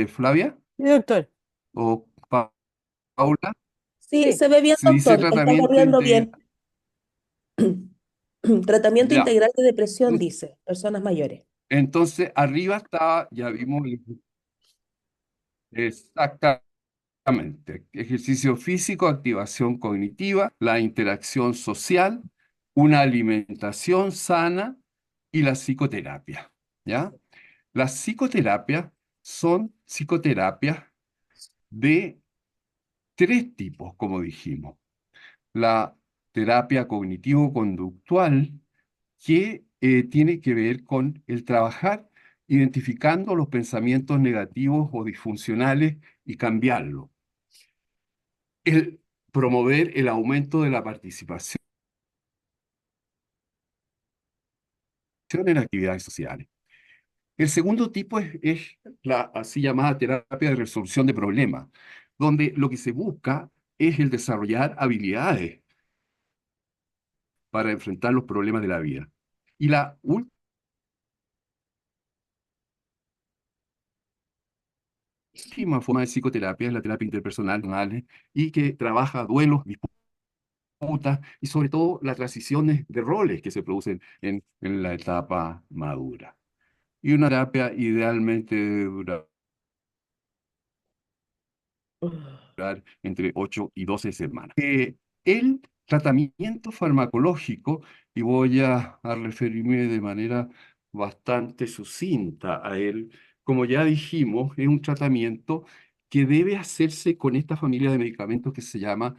Flavia Sí, doctor. o Paula, Sí, Sí. se ve bien, se dice doctor. Estamos tratamiento viendo integral. bien. Tratamiento Ya, integral de depresión, en- dice, personas mayores. entonces arriba está, ya vimos exactamente, ejercicio físico, activación cognitiva, la interacción social, una alimentación sana y la psicoterapia, ¿ya? Las psicoterapias son psicoterapias de tres tipos, como dijimos. La terapia cognitivo-conductual, que tiene que ver con el trabajar identificando los pensamientos negativos o disfuncionales y cambiarlo. El promover el aumento de la participación en actividades sociales. El segundo tipo es la así llamada terapia de resolución de problemas, donde lo que se busca es el desarrollar habilidades para enfrentar los problemas de la vida. Y la última forma de psicoterapia es la terapia interpersonal y que trabaja duelos, disputas y sobre todo las transiciones de roles que se producen en la etapa madura. Y una terapia idealmente dura entre 8 y 12 semanas. El tratamiento farmacológico, y voy a referirme de manera bastante sucinta a él, como ya dijimos, es un tratamiento que debe hacerse con esta familia de medicamentos que se llama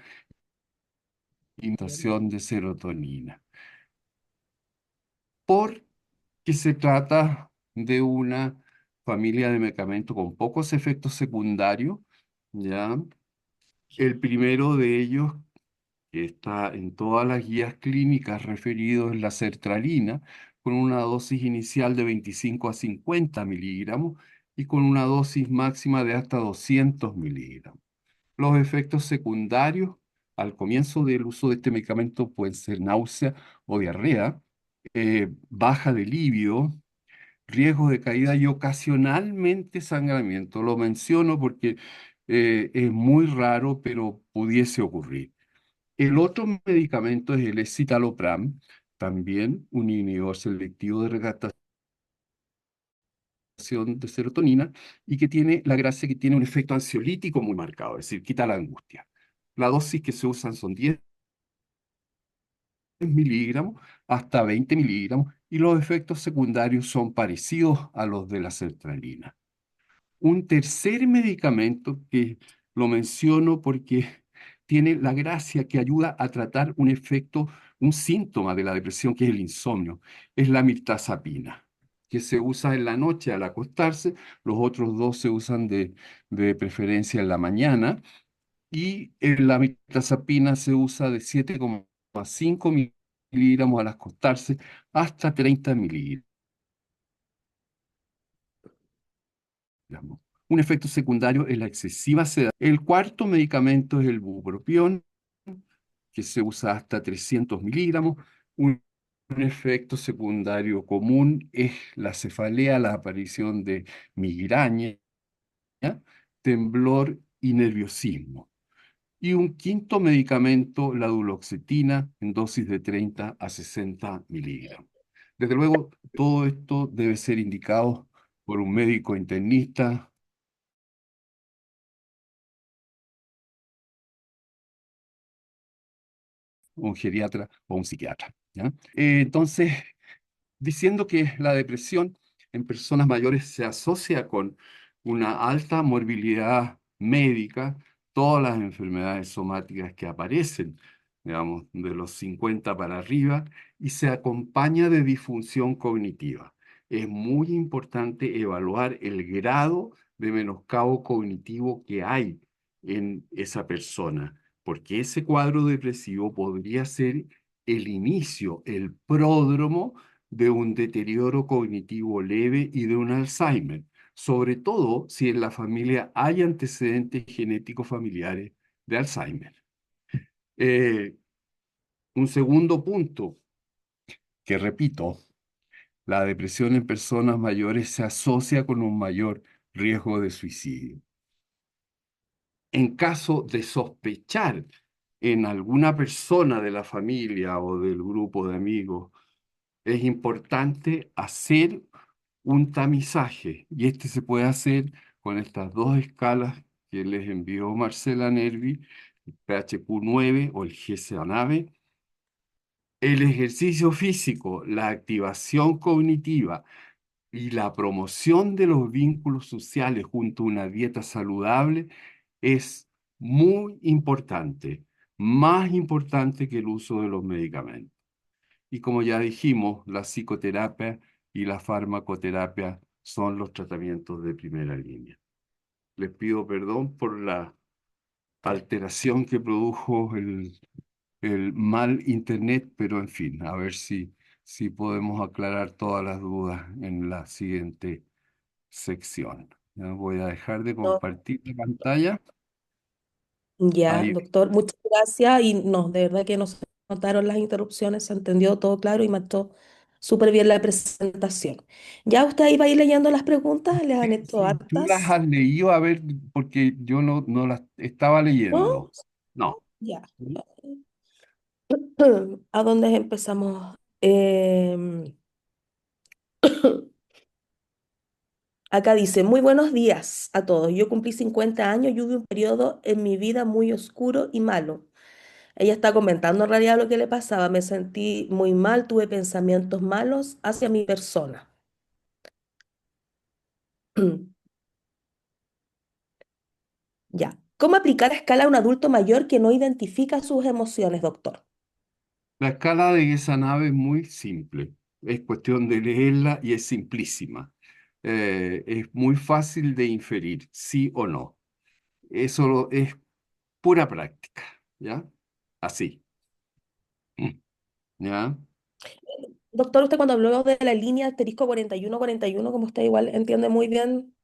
inhibición de serotonina, porque se trata de una familia de medicamentos con pocos efectos secundarios, ¿ya? El primero de ellos que está en todas las guías clínicas referido es la sertralina, con una dosis inicial de 25 a 50 miligramos y con una dosis máxima de hasta 200 miligramos. Los efectos secundarios al comienzo del uso de este medicamento pueden ser náusea o diarrea, baja de libido, riesgo de caída y ocasionalmente sangramiento. Lo menciono porque es muy raro, pero pudiese ocurrir. El otro medicamento es el escitalopram, también un inhibidor selectivo de recaptación de serotonina y que tiene la gracia que tiene un efecto ansiolítico muy marcado, es decir, quita la angustia. La dosis que se usan son 10 miligramos hasta 20 miligramos y los efectos secundarios son parecidos a los de la sertralina. Un tercer medicamento que lo menciono porque tiene la gracia que ayuda a tratar un efecto, un síntoma de la depresión, que es el insomnio, es la mirtazapina, que se usa en la noche al acostarse. Los otros dos se usan de preferencia en la mañana, y la mirtazapina se usa de 7,5 miligramos al acostarse hasta 30 miligramos. Un efecto secundario es la excesiva sedación. El cuarto medicamento es el bupropión, que se usa hasta 300 miligramos. Un efecto secundario común es la cefalea, la aparición de migraña, temblor y nerviosismo. Y un quinto medicamento, la duloxetina, en dosis de 30 a 60 miligramos. Desde luego, todo esto debe ser indicado por un médico internista, un geriatra o un psiquiatra, ¿ya? Entonces, diciendo que la depresión en personas mayores se asocia con una alta morbilidad médica, todas las enfermedades somáticas que aparecen, digamos, de los 50 para arriba, y se acompaña de disfunción cognitiva. Es muy importante evaluar el grado de menoscabo cognitivo que hay en esa persona, porque ese cuadro depresivo podría ser el inicio, el pródromo de un deterioro cognitivo leve y de un Alzheimer, sobre todo si en la familia hay antecedentes genéticos familiares de Alzheimer. Eh, un segundo punto, que repito, la depresión en personas mayores se asocia con un mayor riesgo de suicidio. En caso de sospechar en alguna persona de la familia o del grupo de amigos, es importante hacer un tamizaje, y este se puede hacer con estas dos escalas que les envió Marcela Nervi, el PHQ-9 o el GSA-9. El ejercicio físico, la activación cognitiva y la promoción de los vínculos sociales junto a una dieta saludable es muy importante, más importante que el uso de los medicamentos. Y como ya dijimos, la psicoterapia y la farmacoterapia son los tratamientos de primera línea. Les pido perdón por la alteración que produjo el mal internet, pero en fin, a ver si podemos aclarar todas las dudas en la siguiente sección. Ya voy a dejar de No, compartir la pantalla. ya, Ahí, doctor, muchas gracias. Y no, de verdad que no se notaron las interrupciones, se entendió todo claro y marchó súper bien la presentación. Ya usted iba a ir leyendo las preguntas, les han hecho si tú las hartas, has leído, a ver, porque yo no las estaba ¿no? leyendo. No. Ya. ¿A dónde empezamos? Acá dice, muy buenos días a todos. Yo cumplí 50 años y hubo un periodo en mi vida muy oscuro y malo. Ella está comentando en realidad lo que le pasaba. Me sentí muy mal, tuve pensamientos malos hacia mi persona. Ya. ¿Cómo aplicar a escala a un adulto mayor que no identifica sus emociones, doctor? La escala de esa nave es muy simple. Es cuestión de leerla y es simplísima. Es muy fácil de inferir, sí o no. Es pura práctica, ¿ya? Así. Mm, ¿ya? Doctor, usted cuando habló de la línea asterisco 4141, como usted igual entiende muy bien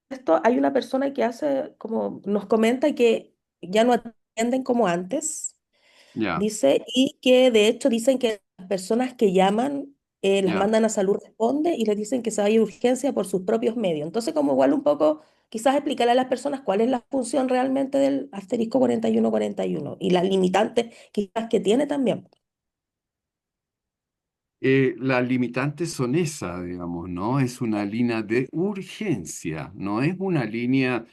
esto, hay una persona que hace, como nos comenta que ya no atienden como antes. Ya, Dice, y que de hecho dicen que las personas que llaman las ya. mandan a Salud Responde y les dicen que se vaya a urgencia por sus propios medios. Entonces, como igual un poco, quizás explicarle a las personas cuál es la función realmente del asterisco 4141 y las limitantes quizás que tiene también. Las limitantes son esas, digamos, ¿no? Es una línea de urgencia, no es una línea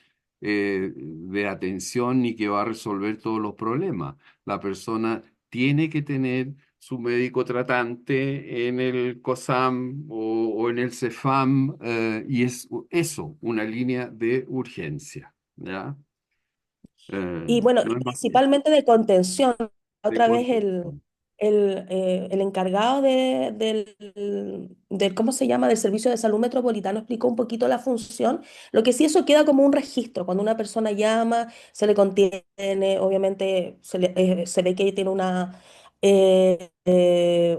de atención ni que va a resolver todos los problemas. La persona tiene que tener su médico tratante en el COSAM o en el CEFAM, y es eso, una línea de urgencia, ¿ya? Y bueno, No y es más que eso, principalmente de contención. de Otra vez contención. el encargado ¿cómo se llama? Del Servicio de Salud Metropolitano explicó un poquito la función. Lo que sí, eso queda como un registro. Cuando una persona llama, se le contiene, obviamente se ve que tiene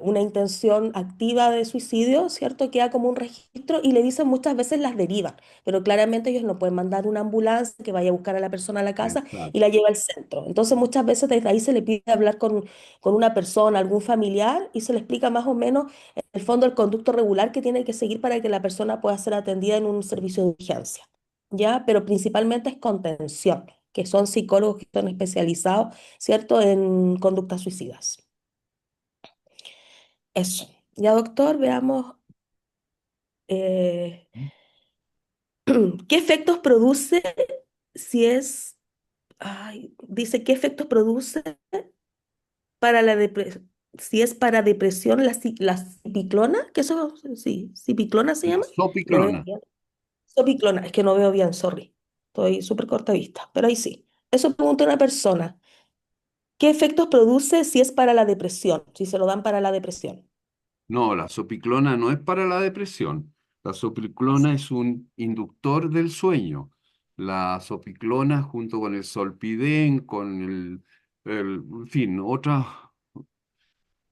una intención activa de suicidio, ¿cierto? Queda como un registro y le dicen muchas veces las derivan, pero claramente ellos no pueden mandar una ambulancia que vaya a buscar a la persona a la casa y la Exacto. lleva al centro. Entonces muchas veces desde ahí se le pide hablar con una persona, algún familiar, y se le explica más o menos en el fondo el conducto regular que tiene que seguir para que la persona pueda ser atendida en un servicio de urgencia, ¿ya? Pero principalmente es contención, que son psicólogos que están especializados, ¿cierto?, en conductas suicidas. Eso. Ya, doctor, veamos eh, qué efectos produce si es, ay, dice qué efectos produce para la depresión, si es para depresión la cipiclona, que eso, sí, cipiclona se La llama. Lo veo sopiclona. bien. Sopiclona, es que no veo bien, sorry. Estoy súper corta de vista, pero ahí sí. Eso pregunta una persona. ¿Qué efectos produce si es para la depresión? Si se lo dan para la depresión. No, la sopiclona no es para la depresión. La sopiclona es un inductor del sueño. La sopiclona junto con el solpidem, con en fin, otras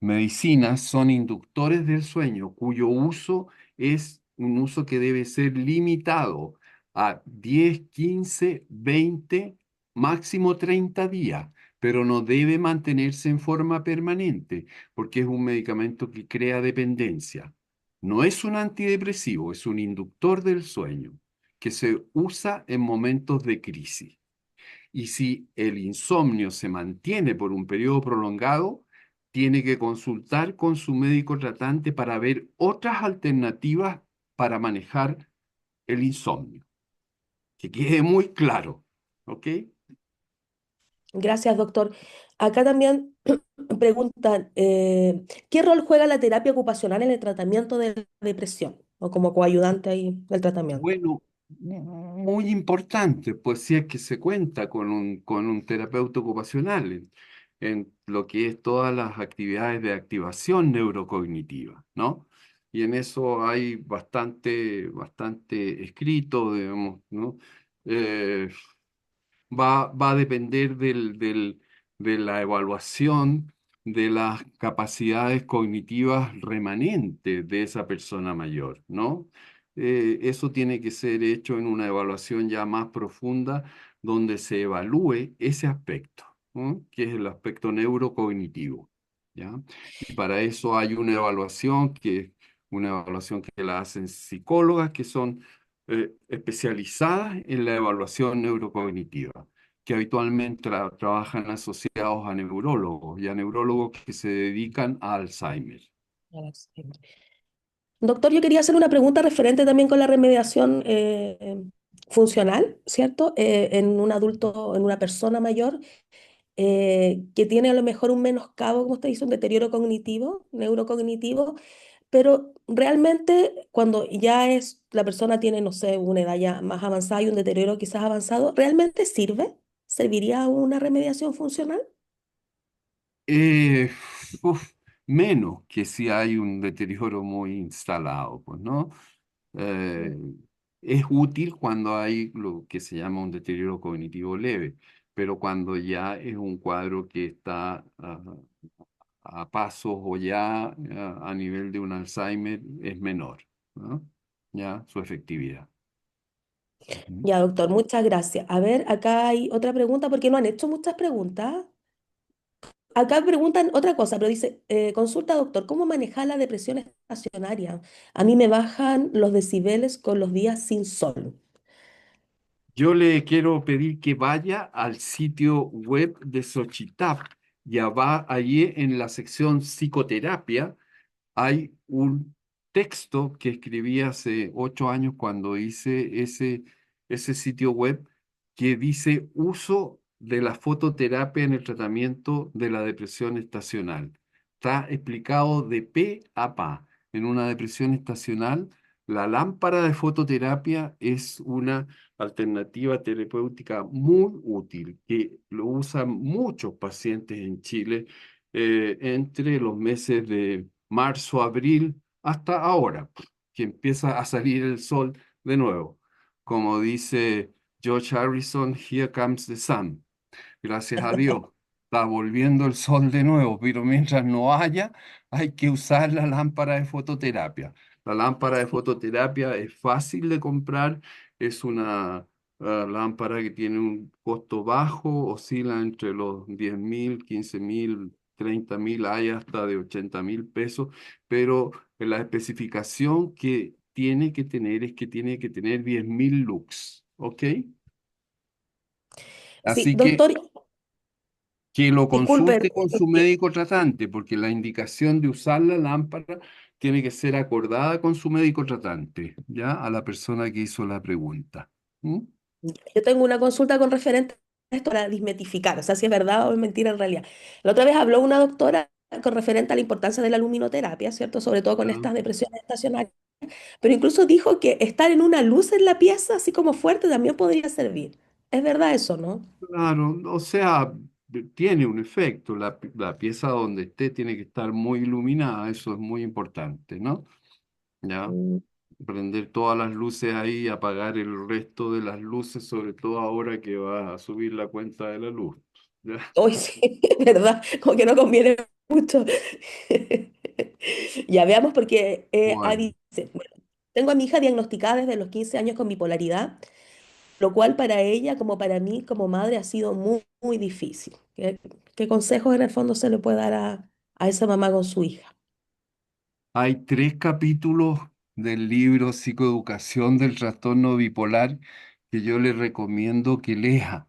medicinas son inductores del sueño, cuyo uso es un uso que debe ser limitado a 10, 15, 20, máximo 30 días, pero no debe mantenerse en forma permanente, porque es un medicamento que crea dependencia. No es un antidepresivo, es un inductor del sueño, que se usa en momentos de crisis. Y si el insomnio se mantiene por un periodo prolongado, tiene que consultar con su médico tratante para ver otras alternativas para manejar el insomnio. Que quede muy claro, ¿ok? Gracias, doctor. Acá también preguntan, ¿qué rol juega la terapia ocupacional en el tratamiento de la depresión? O como coayudante ahí del tratamiento. Bueno, muy importante, pues si es que se cuenta con un terapeuta ocupacional en lo que es todas las actividades de activación neurocognitiva, ¿no? Y en eso hay bastante escrito, digamos, ¿no? Eh, va a depender de la evaluación de las capacidades cognitivas remanentes de esa persona mayor, ¿no? Eso tiene que ser hecho en una evaluación ya más profunda donde se evalúe ese aspecto, ¿no? Que es el aspecto neurocognitivo, ¿ya? Y para eso hay una evaluación que la hacen psicólogas que son especializadas en la evaluación neurocognitiva, que habitualmente trabajan asociados a neurólogos y a neurólogos que se dedican a Alzheimer. Doctor, yo quería hacer una pregunta referente también con la remediación funcional, ¿cierto? En un adulto, en una persona mayor que tiene a lo mejor un menoscabo, como usted dice, un deterioro cognitivo, neurocognitivo, pero realmente cuando ya la persona tiene, no sé, una edad ya más avanzada y un deterioro quizás avanzado, ¿realmente sirve? ¿Serviría una remediación funcional? Eh, uf, Menos que si hay un deterioro muy instalado, pues, ¿no? Mm. Eh, es útil cuando hay lo que se llama un deterioro cognitivo leve, pero cuando ya es un cuadro que está a pasos o ya a nivel de un Alzheimer es menor, ¿no? Ya su efectividad. Ujú. Ya, doctor, muchas gracias. A ver, acá hay otra pregunta, porque no han hecho muchas preguntas. Acá preguntan otra cosa, pero dice, consulta doctor, ¿cómo manejar la depresión estacionaria? A mí me bajan los decibeles con los días sin sol. Yo le quiero pedir que vaya al sitio web de Xochitap. Ya va allí en la sección psicoterapia. Hay un texto que escribí hace 8 años cuando hice ese sitio web, que dice uso de la fototerapia en el tratamiento de la depresión estacional. Está explicado de pe a pa. En una depresión estacional, la lámpara de fototerapia es una alternativa terapéutica muy útil que lo usan muchos pacientes en Chile entre los meses de marzo, abril, hasta ahora, que empieza a salir el sol de nuevo. Como dice George Harrison, Here Comes the Sun. Gracias a Dios. Está volviendo el sol de nuevo, pero mientras no haya, hay que usar la lámpara de fototerapia. La lámpara de Sí. fototerapia es fácil de comprar, es una lámpara que tiene un costo bajo, oscila entre los 10.000, 15.000, 30.000, hay hasta de 80.000 pesos, pero la especificación que tiene que tener es que tiene que tener 10.000 lux, ¿ok? Sí, Así doctor, que lo disculpe. consulte con su médico tratante, porque la indicación de usar la lámpara tiene que ser acordada con su médico tratante, ¿ya? A la persona que hizo la pregunta. ¿Mm? Yo tengo una consulta con referente a esto para desmitificar, o sea, si es verdad o es mentira en realidad. La otra vez habló una doctora con referente a la importancia de la luminoterapia, ¿cierto? Sobre todo con ¿Ya? estas depresiones estacionales, pero incluso dijo que estar en una luz en la pieza, así como fuerte, también podría servir. Es verdad eso, ¿no? Claro, o sea, tiene un efecto. La pieza donde esté tiene que estar muy iluminada, eso es muy importante, ¿no? ¿Ya? Mm. Prender todas las luces ahí, apagar el resto de las luces, sobre todo ahora que va a subir la cuenta de la luz. ¿Ya? Hoy sí, es verdad, como que no conviene mucho. Ya veamos porque Bueno. dice, bueno, tengo a mi hija diagnosticada desde los 15 años con bipolaridad, lo cual para ella, como para mí, como madre, ha sido muy, muy difícil. ¿Qué consejos en el fondo se le puede dar a esa mamá con su hija? Hay 3 capítulos del libro Psicoeducación del trastorno bipolar que yo le recomiendo que lea.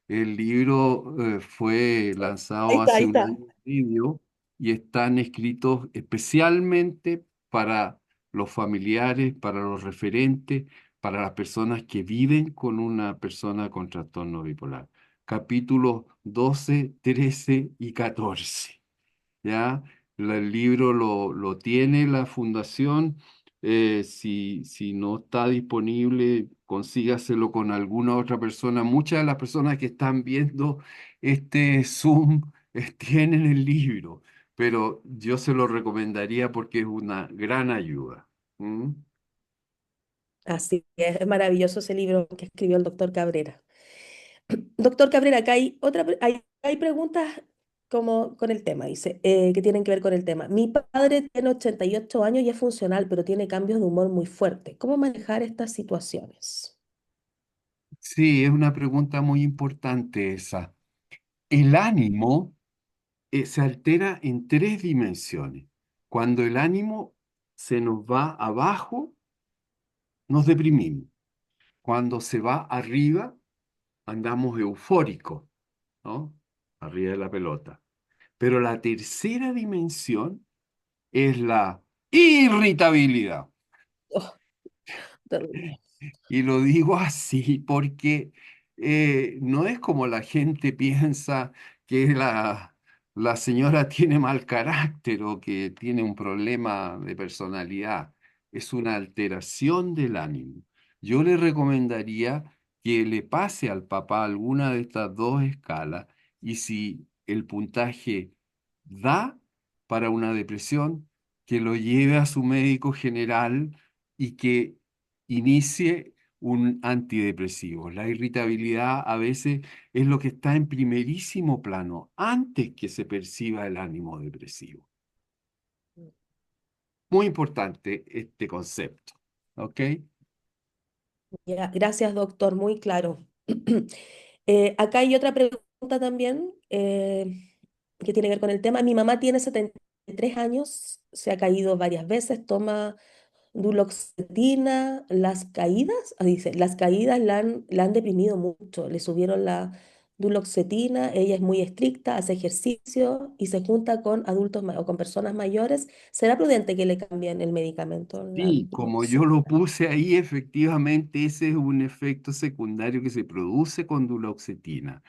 El libro fue Ahí lanzado está, ahí hace un está. año y medio y están escritos especialmente para los familiares, para los referentes, para las personas que viven con una persona con trastorno bipolar. Capítulos 12, 13 y 14. ¿Ya? El libro lo tiene la fundación. Si no está disponible, consígaselo con alguna otra persona. Muchas de las personas que están viendo este Zoom tienen el libro, pero yo se lo recomendaría porque es una gran ayuda. ¿Mm? Así es maravilloso ese libro que escribió el doctor Cabrera. Doctor Cabrera, acá hay hay preguntas como con el tema, dice, que tienen que ver con el tema. Mi padre tiene 88 años y es funcional, pero tiene cambios de humor muy fuertes. ¿Cómo manejar estas situaciones? Sí, es una pregunta muy importante esa. El ánimo se altera en 3 dimensiones. Cuando el ánimo se nos va abajo, nos deprimimos. Cuando se va arriba, andamos eufóricos, ¿no? Arriba de la pelota. Pero la tercera dimensión es la irritabilidad. Oh, terrible. Y lo digo así porque no es como la gente piensa que la señora tiene mal carácter o que tiene un problema de personalidad. Es una alteración del ánimo. Yo le recomendaría que le pase al papá alguna de estas 2 escalas y si el puntaje da para una depresión, que lo lleve a su médico general y que inicie un antidepresivo. La irritabilidad a veces es lo que está en primerísimo plano antes que se perciba el ánimo depresivo. Muy importante este concepto, ¿ok? Ya, gracias, doctor, muy claro. Acá hay otra pregunta también que tiene que ver con el tema. Mi mamá tiene 73 años, se ha caído varias veces, toma duloxetina. Las caídas, dice, las caídas la han deprimido mucho, le subieron la duloxetina, ella es muy estricta, hace ejercicio y se junta con adultos o con personas mayores. ¿Será prudente que le cambien el medicamento, la Sí, como yo lo duloxetina? puse ahí, efectivamente ese es un efecto secundario que se produce con duloxetina.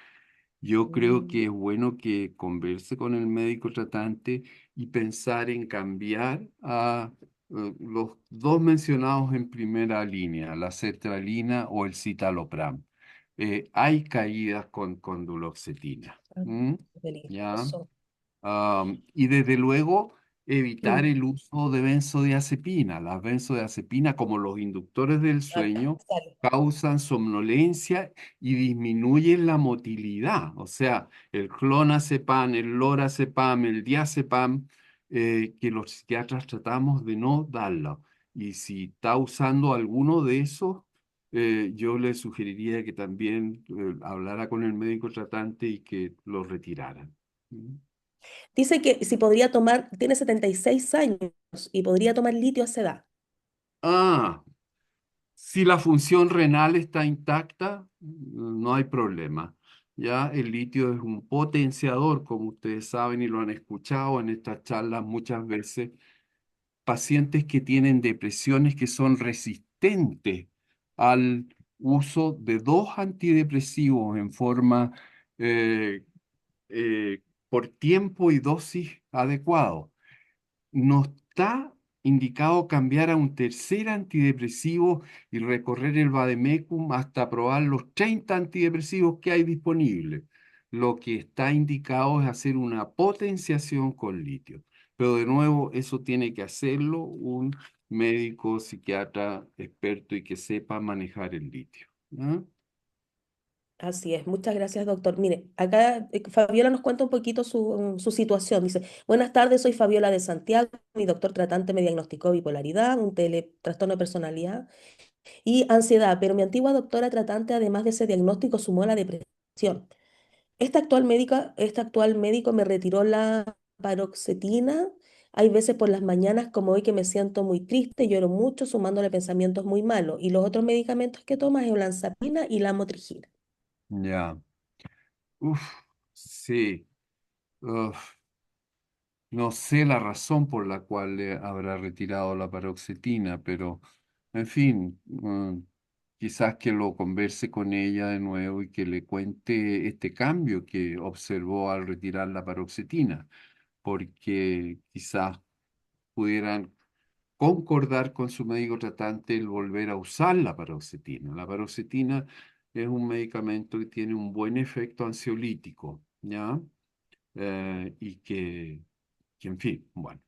Yo creo que Mm, es bueno que converse con el médico tratante y pensar en cambiar a los dos mencionados en primera línea, la sertralina o el citalopram. Hay caídas con duloxetina. ah, ¿M? ¿Ya? peligroso. Y desde luego evitar Mm, el uso de benzodiazepina. Las benzodiazepinas, como los inductores del ah, sueño, sale. causan somnolencia y disminuyen la motilidad. O sea, el clonazepam, el lorazepam, el diazepam, que los psiquiatras tratamos de no darlo. Y si está usando alguno de esos, yo le sugeriría que también hablara con el médico tratante y que lo retiraran. ¿Mm? Dice que si podría tomar, tiene 76 años y podría tomar litio a esa edad. Ah, si la función renal está intacta, no hay problema. Ya el litio es un potenciador, como ustedes saben y lo han escuchado en estas charlas muchas veces. Pacientes que tienen depresiones que son resistentes al uso de dos antidepresivos en forma eh, por tiempo y dosis adecuado. No está indicado cambiar a un tercer antidepresivo y recorrer el vademecum hasta probar los 30 antidepresivos que hay disponibles. Lo que está indicado es hacer una potenciación con litio. Pero de nuevo, eso tiene que hacerlo un médico psiquiatra experto y que sepa manejar el litio. ¿Ah? Así es, muchas gracias, doctor. Mire, acá Fabiola nos cuenta un poquito su situación. Dice, buenas tardes, soy Fabiola de Santiago. Mi doctor tratante me diagnosticó bipolaridad, un trastorno de personalidad y ansiedad, pero mi antigua doctora tratante, además de ese diagnóstico, sumó la depresión. Este actual médico me retiró la paroxetina. Hay veces por las mañanas, como hoy, que me siento muy triste, lloro mucho, sumándole pensamientos muy malos. Y los otros medicamentos que toma es olanzapina y la motrigina. Ya. Uf, sí. Uf. No sé la razón por la cual le habrá retirado la paroxetina, pero en fin, quizás que lo converse con ella de nuevo y que le cuente este cambio que observó al retirar la paroxetina, porque quizás pudieran concordar con su médico tratante el volver a usar la paroxetina. La paroxetina es un medicamento que tiene un buen efecto ansiolítico, ¿ya? Y que, en fin, bueno,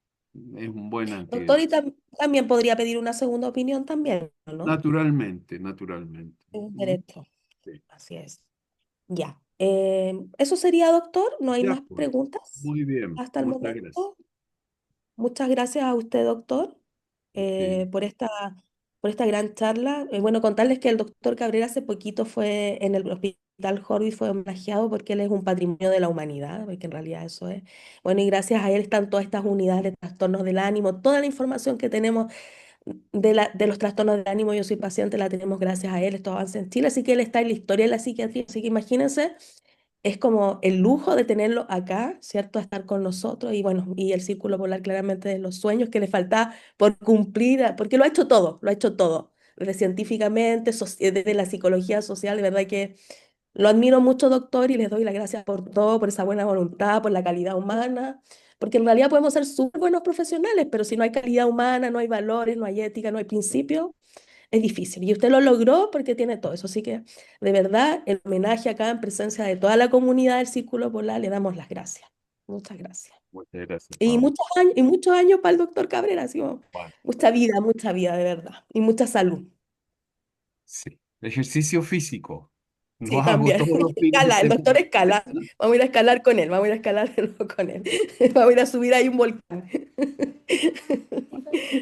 es un buen Doctor, y antidepresivo. también podría pedir una segunda opinión también, ¿no? Naturalmente, naturalmente. Es un ¿Mm? derecho. Sí. Así es. Ya. Eso sería, doctor. No hay Ya, más pues, preguntas muy bien, hasta el muchas gracias. momento. Muchas gracias a usted, doctor, Ok. por esta gran charla. Bueno, contarles que el doctor Cabrera hace poquito fue en el Hospital Horvis, fue homenajeado porque él es un patrimonio de la humanidad, porque en realidad eso es. Bueno, y gracias a él están todas estas unidades de trastornos del ánimo, toda la información que tenemos de los trastornos del ánimo, yo soy paciente, la tenemos gracias a él, estos avances en Chile, así que él está en la historia de la psiquiatría, así que imagínense, es como el lujo de tenerlo acá, ¿cierto? Estar con nosotros y bueno, y el círculo polar claramente de los sueños que le falta por cumplir, porque lo ha hecho todo, desde científicamente, desde la psicología social, de verdad que lo admiro mucho, doctor, y les doy las gracias por todo, por esa buena voluntad, por la calidad humana, porque en realidad podemos ser súper buenos profesionales, pero si no hay calidad humana, no hay valores, no hay ética, no hay principios, es difícil. Y usted lo logró porque tiene todo eso. Así que, de verdad, el homenaje acá en presencia de toda la comunidad del Círculo Polar, le damos las gracias. Muchas gracias. Muchas gracias, Y Pablo. muchos años para el doctor Cabrera, así como, Bueno, mucha vida, de verdad. Y mucha salud. sí. Ejercicio físico. Lo Sí, hago también. todos los fines de Escala, el doctor semana. escala. Vamos a ir a escalar con él, vamos a ir a escalar de nuevo con él. Vamos a ir a subir ahí un volcán.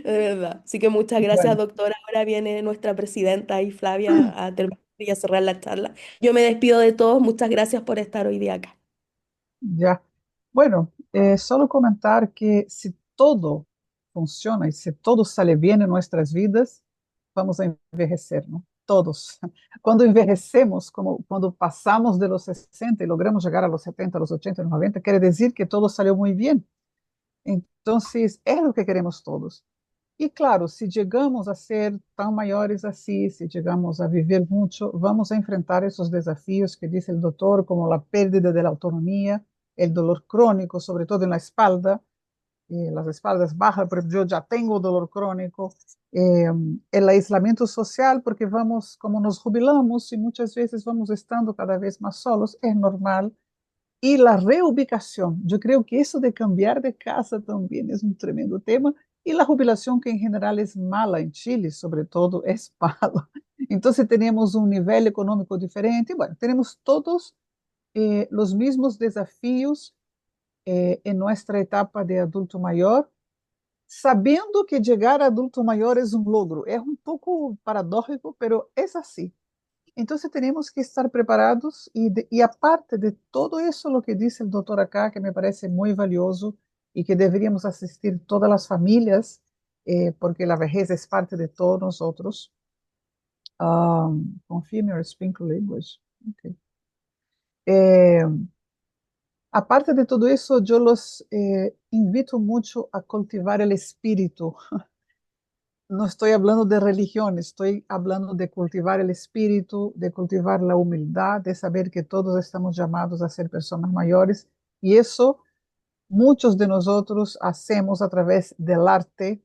De verdad. Así que muchas gracias, Bueno, doctora. Ahora viene nuestra presidenta y Flavia a terminar y a cerrar la charla. Yo me despido de todos. Muchas gracias por estar hoy día acá. ya. Bueno, solo comentar que si todo funciona y si todo sale bien en nuestras vidas, vamos a envejecer, ¿no? todos. Cuando envejecemos, como cuando pasamos de los 60 y logramos llegar a los 70, a los 80, a los 90, quiere decir que todo salió muy bien. Entonces, es lo que queremos todos. Y claro, si llegamos a ser tan mayores así, si llegamos a vivir mucho, vamos a enfrentar esos desafíos que dice el doctor, como la pérdida de la autonomía, el dolor crónico, sobre todo en la espalda, las espaldas bajas, pero yo ya tengo dolor crónico, el aislamiento social, porque vamos, como nos jubilamos y muchas veces vamos estando cada vez más solos, es normal. Y la reubicación, yo creo que eso de cambiar de casa también es un tremendo tema. Y la jubilación, que en general es mala en Chile, sobre todo, es mala. Entonces tenemos un nivel económico diferente. Bueno, tenemos todos los mismos desafíos en nuestra etapa de adulto mayor, sabiendo que llegar a adulto mayor es un logro. Es un poco paradójico, pero es así. Entonces tenemos que estar preparados y aparte de todo eso, lo que dice el doctor acá, que me parece muy valioso y que deberíamos asistir todas las familias, porque la vejez es parte de todos nosotros. Confirm your speaking language. Okay. Eh, Aparte de todo eso, yo los invito mucho a cultivar el espíritu. No estoy hablando de religión, estoy hablando de cultivar el espíritu, de cultivar la humildad, de saber que todos estamos llamados a ser personas mayores. Y eso muchos de nosotros hacemos a través del arte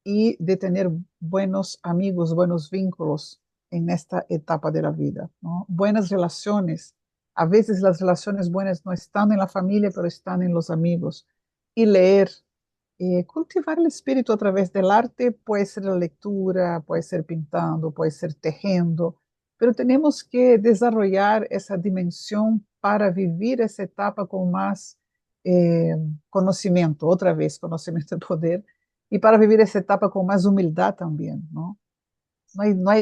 y de tener buenos amigos, buenos vínculos en esta etapa de la vida, ¿no? Buenas relaciones. A veces las relaciones buenas no están en la familia, pero están en los amigos. Y leer, cultivar el espíritu a través del arte, puede ser la lectura, puede ser pintando, puede ser tejiendo, pero tenemos que desarrollar esa dimensión para vivir esa etapa con más eh, conocimiento, otra vez, conocimiento de poder, y para vivir esa etapa con más humildad también, ¿no?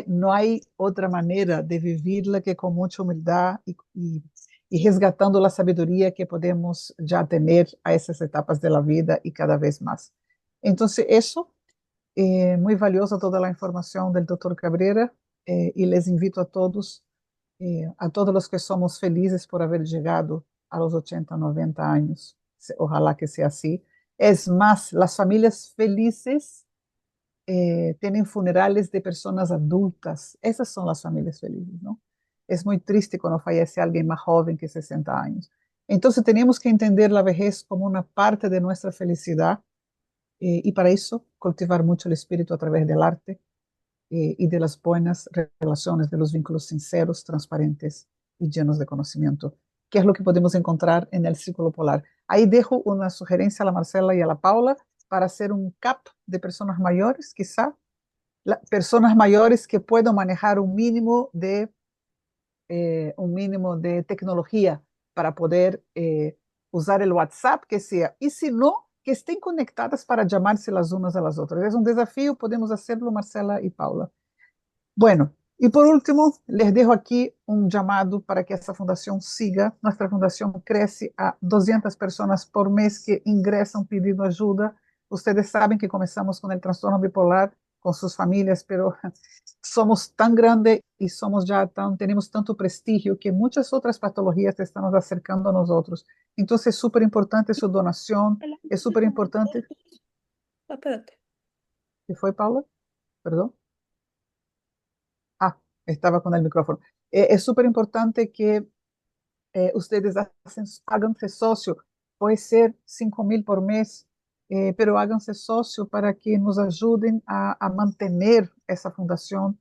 No hay otra manera de vivirla que con mucha humildad y resgatando la sabiduría que podemos ya tener a esas etapas de la vida y cada vez más. Entonces, eso, muy valiosa toda la información del doctor Cabrera, y les invito a todos los que somos felices por haber llegado a los 80, 90 años. Ojalá que sea así. Es más, las familias felices tienen funerales de personas adultas. Esas son las familias felices, ¿no? Es muy triste cuando fallece alguien más joven que 60 años. Entonces tenemos que entender la vejez como una parte de nuestra felicidad, y para eso cultivar mucho el espíritu a través del arte, y de las buenas relaciones, de los vínculos sinceros, transparentes y llenos de conocimiento, que es lo que podemos encontrar en el Círculo Polar. Ahí dejo una sugerencia a la Marcela y a la Paula para hacer un CAP de personas mayores, quizá, personas mayores que puedan manejar un mínimo de tecnología para poder usar el WhatsApp, que sea, y si no, que estén conectadas para llamarse las unas a las otras. Es un desafío, podemos hacerlo, Marcela y Paula. Bueno, y por último, les dejo aquí un llamado para que esta fundación siga. Nuestra fundación crece a 200 personas por mes que ingresan pidiendo ayuda. Ustedes saben que comenzamos con el trastorno bipolar, con sus familias, pero somos tan grandes y tenemos tanto prestigio que muchas otras patologías se están acercando a nosotros. Entonces es súper importante su donación, es súper importante. Espérate. ¿Qué fue, Paula? Perdón. Ah, estaba con el micrófono. Es súper importante que ustedes háganse socio. Puede ser 5.000 por mes, pero háganse socio para que nos ayuden a mantener esa fundación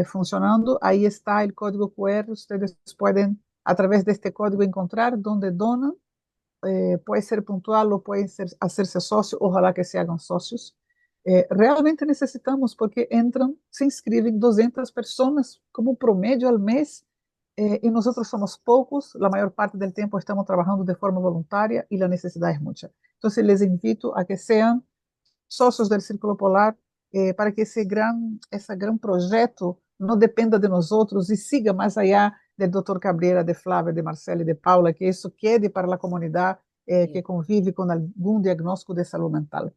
funcionando. Ahí está el código QR. Ustedes pueden, a través de este código, encontrar dónde donan. Puede ser puntual o puede ser hacerse socio. Ojalá que se hagan socios. Realmente necesitamos, porque se inscriben 200 personas como promedio al mes, y nosotros somos pocos, la mayor parte del tiempo estamos trabajando de forma voluntaria y la necesidad es mucha. Entonces les invito a que sean socios del Círculo Polar, para que ese gran proyecto no dependa de nosotros y siga más allá del doctor Cabrera, de Flávia, de Marcela y de Paula, que eso quede para la comunidad que convive con algún diagnóstico de salud mental.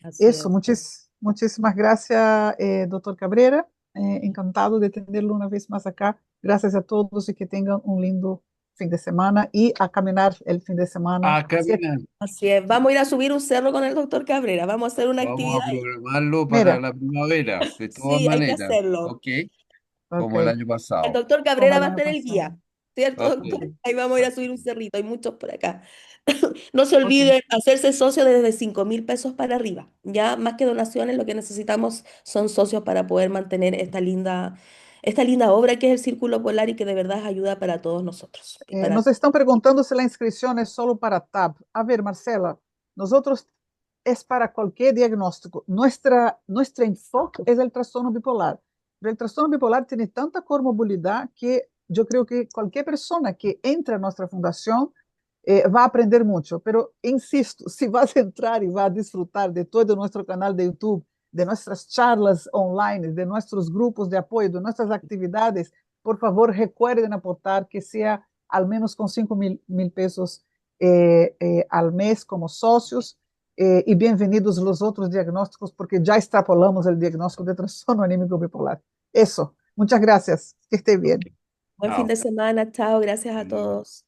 Así Eso, es. muchísimas gracias, doctor Cabrera. Encantado de tenerlo una vez más acá. Gracias a todos y que tengan un lindo fin de semana y a caminar el fin de semana. A caminar. Así es, vamos a ir a subir un cerro con el doctor Cabrera, vamos a hacer una Vamos actividad a ahí. programarlo para Mira, la primavera, de todas Sí, hay que maneras. hacerlo. Ok, ok, como el año El pasado. doctor como Cabrera el va a año ser el pasado. guía, ¿cierto, Ok, doctor? Ok, Ahí vamos a ir a subir un ok. cerrito, hay muchos por acá. No se ok. olviden hacerse socio desde 5.000 pesos para arriba. Ya más que donaciones, lo que necesitamos son socios para poder mantener esta linda obra que es el Círculo Polar y que de verdad es ayuda para todos nosotros. Y para... Nos están preguntando si la inscripción es solo para TAP. A ver, Marcela, nosotros es para cualquier diagnóstico. Nuestro enfoque es el trastorno bipolar. Pero el trastorno bipolar tiene tanta comorbilidad que yo creo que cualquier persona que entre a nuestra fundación va a aprender mucho. Pero insisto, si vas a entrar y vas a disfrutar de todo nuestro canal de YouTube, de nuestras charlas online, de nuestros grupos de apoyo, de nuestras actividades, por favor recuerden aportar que sea al menos con 5.000 pesos al mes como socios. Y bienvenidos los otros diagnósticos, porque ya extrapolamos el diagnóstico de trastorno anímico bipolar. Eso, muchas gracias, que esté bien. Ok, Buen fin chao. de semana, chao, gracias a todos.